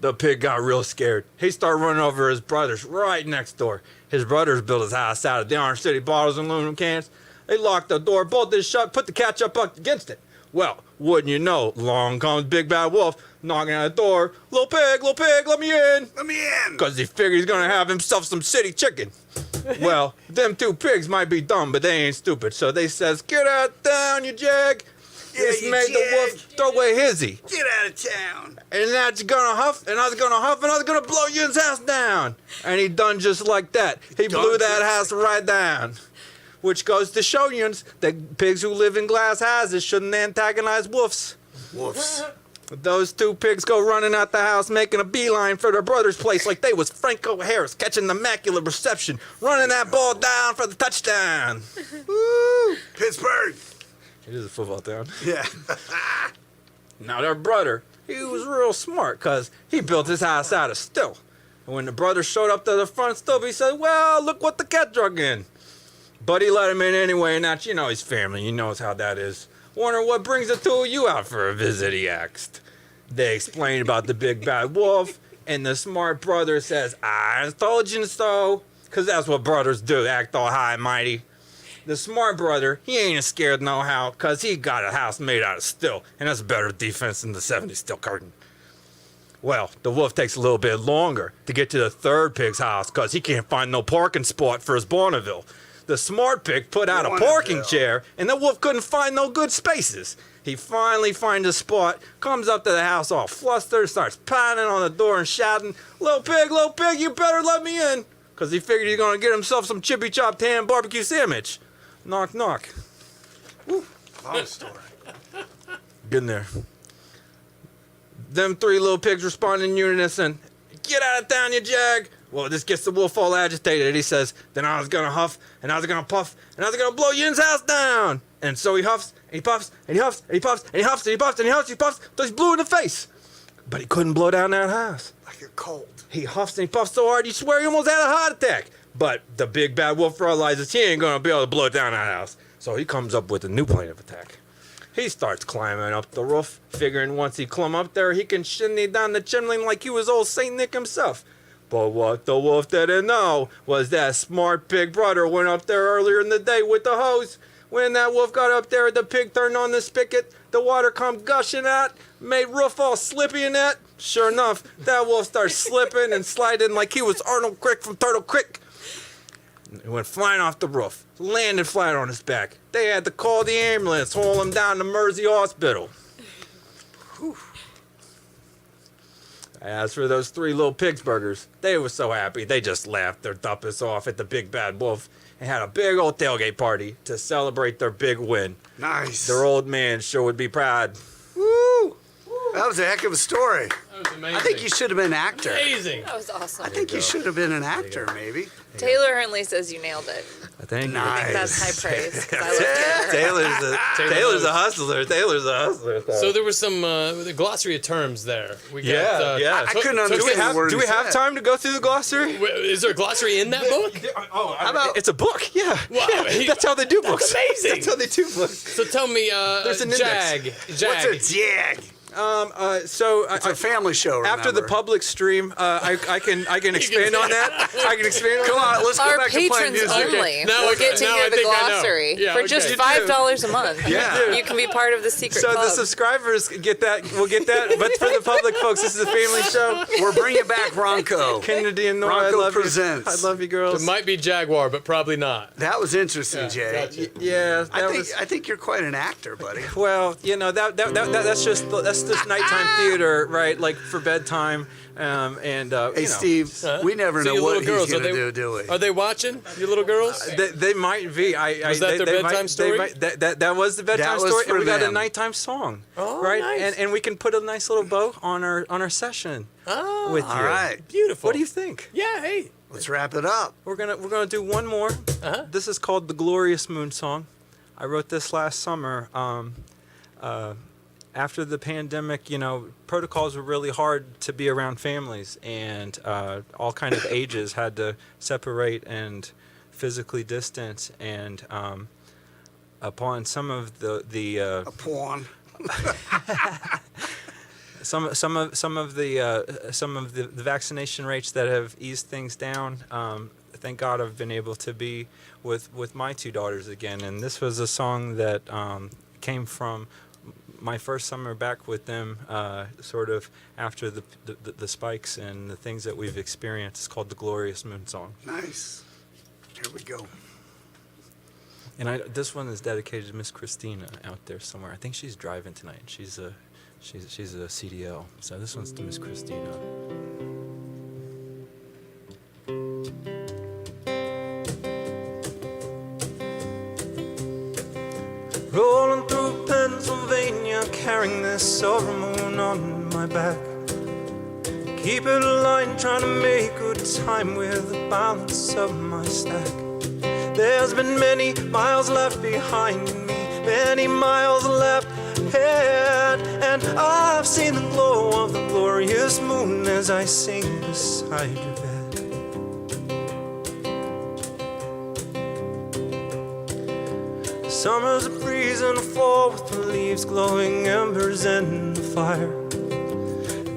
The pig got real scared. He started running over his brothers right next door. His brothers built his house out of the Orange City bottles and aluminum cans. They locked the door, bolted it shut, put the catch-up up against it. Well, wouldn't you know, along comes Big Bad Wolf, knocking at the door. Little pig, let me in. Let me in. Because he figured he's going to have himself some city chicken. Well, them two pigs might be dumb, but they ain't stupid. So they says, get out down, you jag. Yeah, This you made the jag. wolf throw away hizzy. Get out of town. And that's gonna huff, and I was gonna huff, and I was gonna blow your house down. And he done just like that. He blew that house right down. Which goes to show you that pigs who live in glass houses shouldn't antagonize wolves. Wolves. Those two pigs go running out the house, making a beeline for their brother's place like they was Franco Harris catching the immaculate reception, running that ball down for the touchdown. Woo! Pittsburgh. It is a football town. Yeah. Now their brother, he was real smart because he built his house out of still. And when the brother showed up to the front stove, he said, well, look what the cat drug in. But he let him in anyway, and that's, his family. He knows how that is. Wonder what brings the two of you out for a visit, he asked. They explained about the big bad wolf, and the smart brother says, I told you so, because that's what brothers do, act all high and mighty. The smart brother, he ain't scared no how, because he got a house made out of steel, and that's better defense than the 70s steel curtain. Well, the wolf takes a little bit longer to get to the third pig's house, because he can't find no parking spot for his Bonneville. The smart pig put out a parking chair, and the wolf couldn't find no good spaces. He finally finds a spot, comes up to the house all flustered, starts pounding on the door and shouting, little pig, you better let me in. Because he figured he's going to get himself some chippy chopped ham barbecue sandwich. Knock, knock. Woo. Long story. Get in there. Them three little pigs respond in unison. Get out of town, you jag. Well, this gets the wolf all agitated. He says, then I was going to huff, and I was going to puff, and I was going to blow Yin's house down. And so he huffs, and he puffs, and he huffs, and he puffs, and he huffs, and he puffs, and he huffs, and he puffs, until he's blue in the face. But he couldn't blow down that house. Like a cold. He huffs and he puffs so hard, you swear he almost had a heart attack. But the big bad wolf realizes he ain't going to be able to blow down that house. So he comes up with a new plan of attack. He starts climbing up the roof, figuring once he climb up there, he can shinny down the chimney like he was old St. Nick himself. But what the wolf didn't know was that smart pig brother went up there earlier in the day with the hose. When that wolf got up there, the pig turned on the spigot, the water come gushing out, made roof all slippy in that. Sure enough, that wolf started slipping and sliding like he was Arnold Crick from Turtle Creek. He went flying off the roof, landed flat on his back. They had to call the ambulance, haul him down to Mersey Hospital. Whew. As for those three little pigs burgers, they were so happy they just laughed their duppus off at the big bad wolf and had a big old tailgate party to celebrate their big win. Nice. Their old man sure would be proud. Woo! That was a heck of a story. That was amazing. I think you should have been an actor. Amazing. That was awesome. I think you should have been an actor, maybe. Taylor Hernly says you nailed it. Thank you. Nice. I think that's high praise. 'Cause I love Taylor. Taylor's a hustler. Taylor's a hustler. So there was some the glossary of terms there. We got, Yeah. I couldn't understand the word Do we he have said. time to go through the glossary? Is there a glossary in that book? Oh, how about it's a book? Yeah. Wow, That's how they do books. amazing. That's how they do books. So tell me, There's an Jag. What's a jag? So It's a family show, after the remember? public stream, I can expand on that. I can expand on Come that. on, let's go Our back to playing patrons music. only Now will I- get to now I hear the think I know. glossary Yeah, for okay. just You $5 a month. Yeah. You can be part of the secret So club. the subscribers get that. We'll get that. But for the public folks, this is a family show. We're bringing back Ronco. Kennedy and Nora, I Ronco love presents. you. I love you, girls. It might be Jaguar, but probably not. That was interesting, Jay. Gotcha. Yeah, that I think you're quite an actor, buddy. Well, you know that's just nighttime theater, right? Like for bedtime, and Hey, you know, Steve, we never So know your what little girls, he's are going to they- do we? Are they watching, your little girls? they might be. Was that their bedtime story? That was the bedtime That was story, for and we got a them. nighttime song, Oh, right? nice. And we can put a nice little bow on our session Oh, with you. All right, beautiful. What do you think? Yeah, hey. let's wrap it up. We're gonna do one more. Uh-huh. This is called the Glorious Moon Song. I wrote this last summer. After the pandemic, you know, protocols were really hard to be around families, and all kind of ages had to separate and physically distance. And upon some of the A pawn. some of the vaccination rates that have eased things down. Thank God I've been able to be with my two daughters again, and this was a song that came from my first summer back with them, sort of after the spikes and the things that we've experienced. It's called the Glorious Moon Song, Nice. Here we go. and this one is dedicated to Miss Christina out there somewhere. I think she's driving tonight. She's a CDL, so this one's to Miss Christina. Rolling through Pennsylvania, carrying this silver moon on my back. Keep it aligned, trying to make good time with the balance of my stack. There's been many miles left behind me, many miles left ahead, and I've seen the glow of the glorious moon as I sing beside your bed. Summer's a breeze and a fall with the leaves glowing embers in the fire.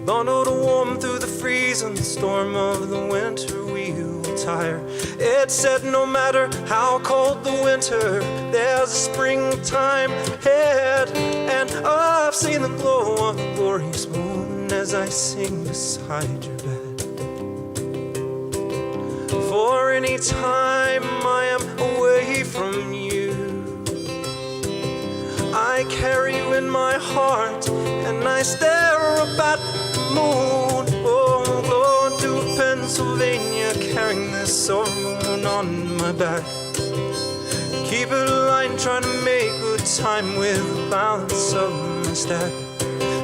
Bundled warm through the freeze and the storm of the winter wheel tire. It said no matter how cold the winter, there's a springtime ahead. And I've seen the glow of the glorious moon as I sing beside your bed. For any time I am away from you, I carry you in my heart, and I stare up at the moon. Oh, glowing through Pennsylvania, carrying this silver moon on my back. Keep it aligned, trying to make good time with the balance of my stack.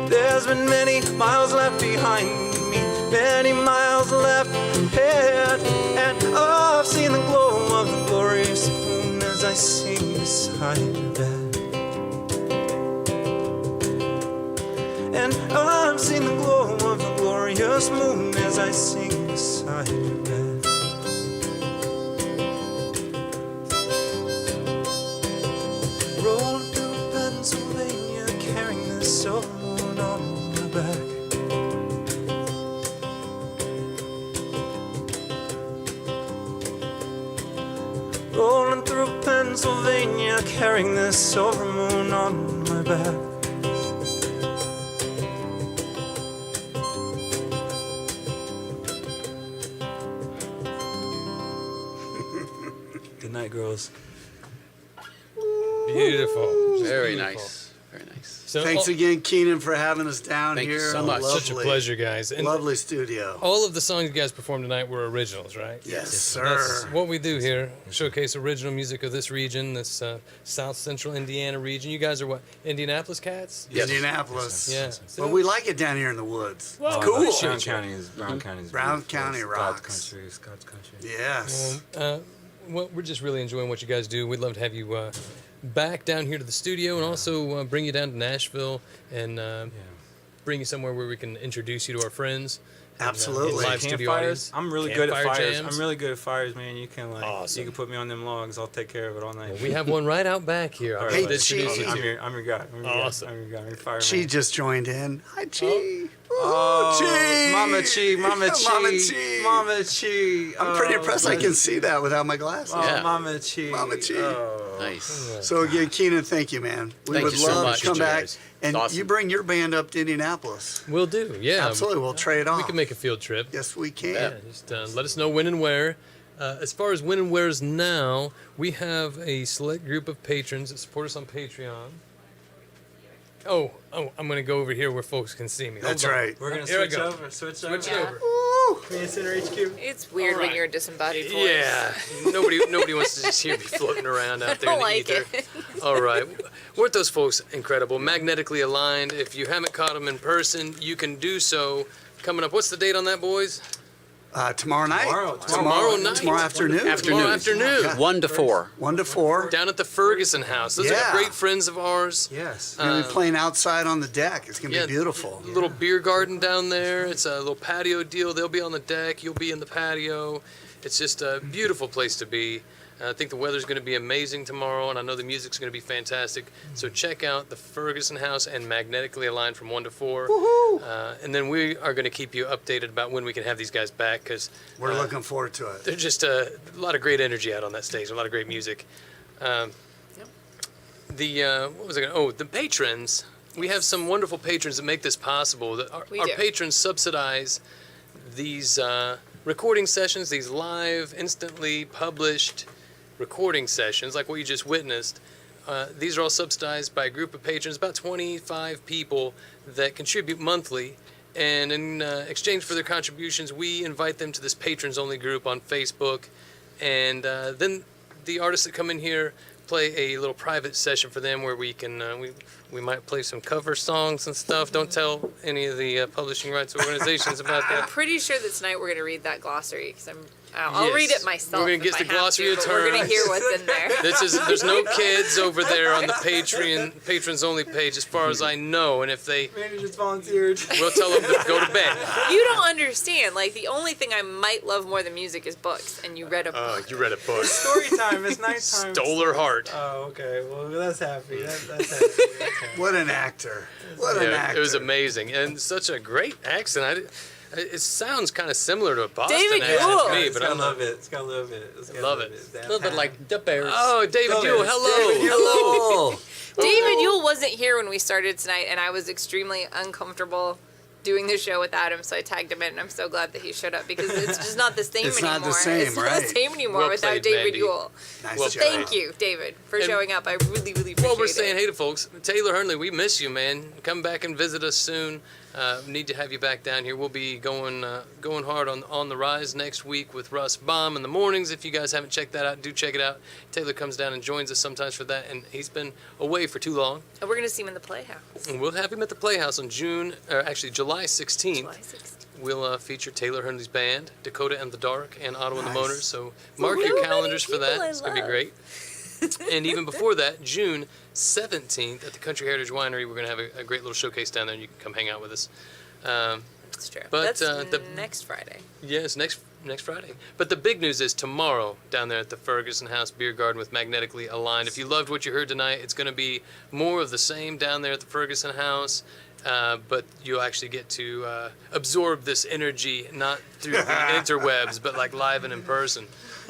There's been many miles left behind me, many miles left ahead, and I've seen the glow of the glorious moon as I sing beside your bed. And I've seen the glow of the glorious moon as I sing beside your bed. Rolling through Pennsylvania, carrying this silver moon on my back. Rolling through Pennsylvania, carrying this silver moon on my back. Good night, girls. Beautiful. Very Beautiful. nice. Very nice. So, Thanks again, Keenan, for having us down Thank you here. so much. such a pleasure, guys. And Lovely studio. all of the songs you guys performed tonight were originals, right? Yes, That's sir. what we do here. Showcase original music of this region, this South Central Indiana region. You guys are what? Indianapolis cats? Yes. Indianapolis. Yeah. But we like it down here in the woods. Well, It's cool. appreciate Brown County is Brown beautiful. County It's rocks. God's country. It's God's country. Yes. Well, we're just really enjoying what you guys do. We'd love to have you back down here to the studio and also bring you down to Nashville and bring you somewhere where we can introduce you to our friends Absolutely. live studio Campfires. audience. I'm really good at Campfire fires. jams. I'm really good at fires, man. You can Awesome. you can put me on them logs. I'll take care of it all night. We have one right out back here. All I'll Hey, introduce you Chi. to. I'm your guy. Awesome. I'm your guy. I'm your fireman. Chi just joined in. Hi, Chi. Oh, Chi. Mama Chi, Mama Chi, Mama Chi. Mama Chi. I'm pretty Oh, impressed I can see that without my glasses. Oh, Yeah. Mama Chi. Mama Chi. Oh. Nice. So again, Keenan, thank you, man. We Thank would you so love much, to come back. guys. And It's awesome. you bring your band up to Indianapolis. We'll do. Yeah. Absolutely. We'll trade off. We can make a field trip. Yes, we can. Yeah, just let us know when and where. As far as when and where's now, we have a select group of patrons that support us on Patreon. Oh, I'm going to go over here where folks can see me. That's Hold on. right. We're gonna Here I switch go. over. Switch Switch over. over. Woo. Community Center HQ. It's weird All right. when you're a disembodied voice. Yeah, nobody wants to just hear me floating around out there I in don't the like ether. it. All right, weren't those folks incredible? Magnetically Aligned. If you haven't caught them in person, you can do so. Coming up, what's the date on that, boys? Tomorrow night. Tomorrow night. Tomorrow afternoon. Tomorrow afternoon. Yeah. 1 to 4. 1 to 4. Down at the Ferguson House. Those Yeah. are great friends of ours. Yes. We're gonna be playing outside on the deck. It's gonna Yeah, be beautiful. Little beer garden down there. It's a little patio deal. They'll be on the deck. You'll be in the patio. It's just a beautiful place to be. I think the weather's going to be amazing tomorrow, and I know the music's going to be fantastic. So check out the Ferguson House and Magnetically Aligned from 1 to 4. And then we are going to keep you updated about when we can have these guys back, because We're looking forward to it. they're just a lot of great energy out on that stage, a lot of great music. What was I going to? Oh, the patrons. We have some wonderful patrons that make this possible. Our We do. patrons subsidize these recording sessions, these live, instantly published recording sessions, like what you just witnessed. These are all subsidized by a group of patrons, about 25 people that contribute monthly. And in exchange for their contributions, we invite them to this patrons-only group on Facebook. And then the artists that come in here play a little private session for them where we can we might play some cover songs and stuff. Don't tell any of the publishing rights organizations about I'm that. pretty sure that tonight we're going to read that glossary because I'll read Yes. it myself. We're gonna get if the I have glossary to, of but we're going to terms. hear what's in there. There's no kids over there on the patrons only page as far as I know, and if they, Randy just volunteered. we'll tell them to go to bed. You don't understand. Like, the only thing I might love more than music is books, and you read a book. You read a book. Story time. It's nighttime. Stole her heart. Oh, okay. Well, that's happy. That's happy. That's happy. What an actor. What an Yeah, actor. it was amazing, and such a great accent. It sounds kind of similar to a Boston David accent Yule. to me, It's but I got don't a little know. bit. It's got a little bit. It's got Love a it. little bit. A little bit like the Bears. Oh, David Love Yule, it. hello. David Yule. David Yule wasn't here when we started tonight, and I was extremely uncomfortable doing the show without him, so I tagged him in, and I'm so glad that he showed up because it's just not the same It's anymore. not the same, It's not right. the same anymore Well without played, David Mandy. Yule. Nice Well, job. Thank you, David, for And- showing up. I really, really appreciate Well, we're it. saying, hey to folks, Taylor Hernly, we miss you, man. Come back and visit us soon. Need to have you back down here. We'll be going hard on the Rise next week with Ross Baum in the mornings. If you guys haven't checked that out, do check it out. Taylor comes down and joins us sometimes for that, and he's been away for too long. And we're going to see him in the Playhouse. And we'll have him at the Playhouse on July 16th. July 6th. We'll feature Taylor Hernly's band, Dakota and the Dark, and Otto and the Nice. Moaners. So mark your many calendars for that. people I It's going to be love. great. And even before that, June 17th at the Country Heritage Winery, we're going to have a great little showcase down there, and you can come hang out with us. That's true. But, That's the- next Friday. Yes, next Friday. But the big news is tomorrow down there at the Ferguson House Beer Garden with Magnetically Aligned. If you loved what you heard tonight, it's going to be more of the same down there at the Ferguson House. But you'll actually get to absorb this energy, not through the interwebs, but like live and in person.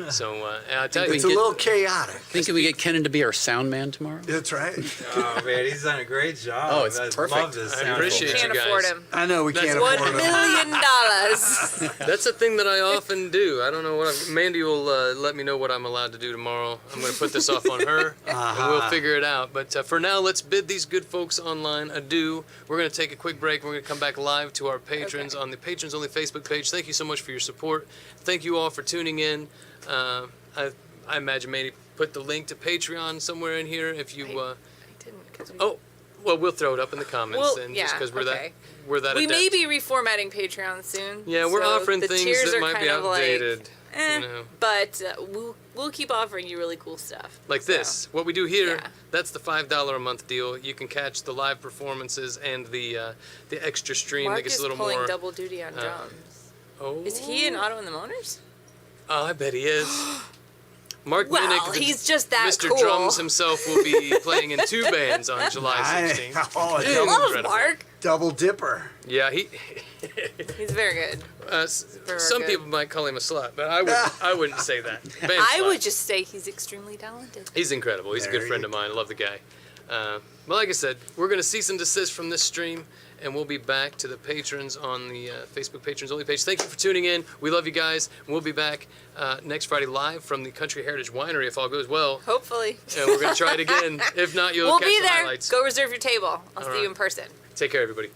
So and I tell you, It's a little chaotic. Thinking we get Kenan to be our sound man tomorrow? That's right. Oh man, he's done a great job. Oh, it's I perfect. Love this. I sound. appreciate Can't you afford guys. him. I know we can't That's afford $1 it. million. That's a thing that I often do. I don't know what Mandy will let me know what I'm allowed to do tomorrow. I'm going to put this off on her, and we'll figure it out. But for now, let's bid these good folks online adieu. We're going to take a quick break. We're going to come back live to our patrons on the Patrons Only Facebook page. Thank you so much for your support. Thank you all for tuning in. I imagine Mandy put the link to Patreon somewhere in here. If you, I didn't. 'Cause we, oh, well, we'll throw it up in the comments. Well, and yeah, just because we're okay. that we adept. may be reformatting Patreon soon. Yeah, we're so offering the things tiers that are might be kind of outdated. Like, you know. But we'll keep offering you really cool stuff. Like So, this. What we do here, yeah. that's the $5 a month deal. You can catch the live performances and the extra stream Mark that gets is a little pulling more. double duty on drums. Oh, Is he in Otto and the Moaners? I bet he is. Mark Well, Minnick, he's just that Mr. cool. Drums himself, will be playing in 2 bands on July Nice. 16th. Oh, I double, love Incredible. Mark. double dipper. Yeah, He's very good. some good. people might call him a slut, but I wouldn't say that. Band I slut. would just say he's extremely talented. He's incredible. He's a good There friend you of mine. I love the guy. But like I said, we're going to cease and desist from this stream, and we'll be back to the patrons on the Facebook Patrons Only page. Thank you for tuning in. We love you guys. We'll be back next Friday live from the Country Heritage Winery if all goes well. Hopefully. And we're going to try it again. If not, you'll We'll catch be the there. highlights. Go reserve your table. I'll see right. you in person. Take care, everybody.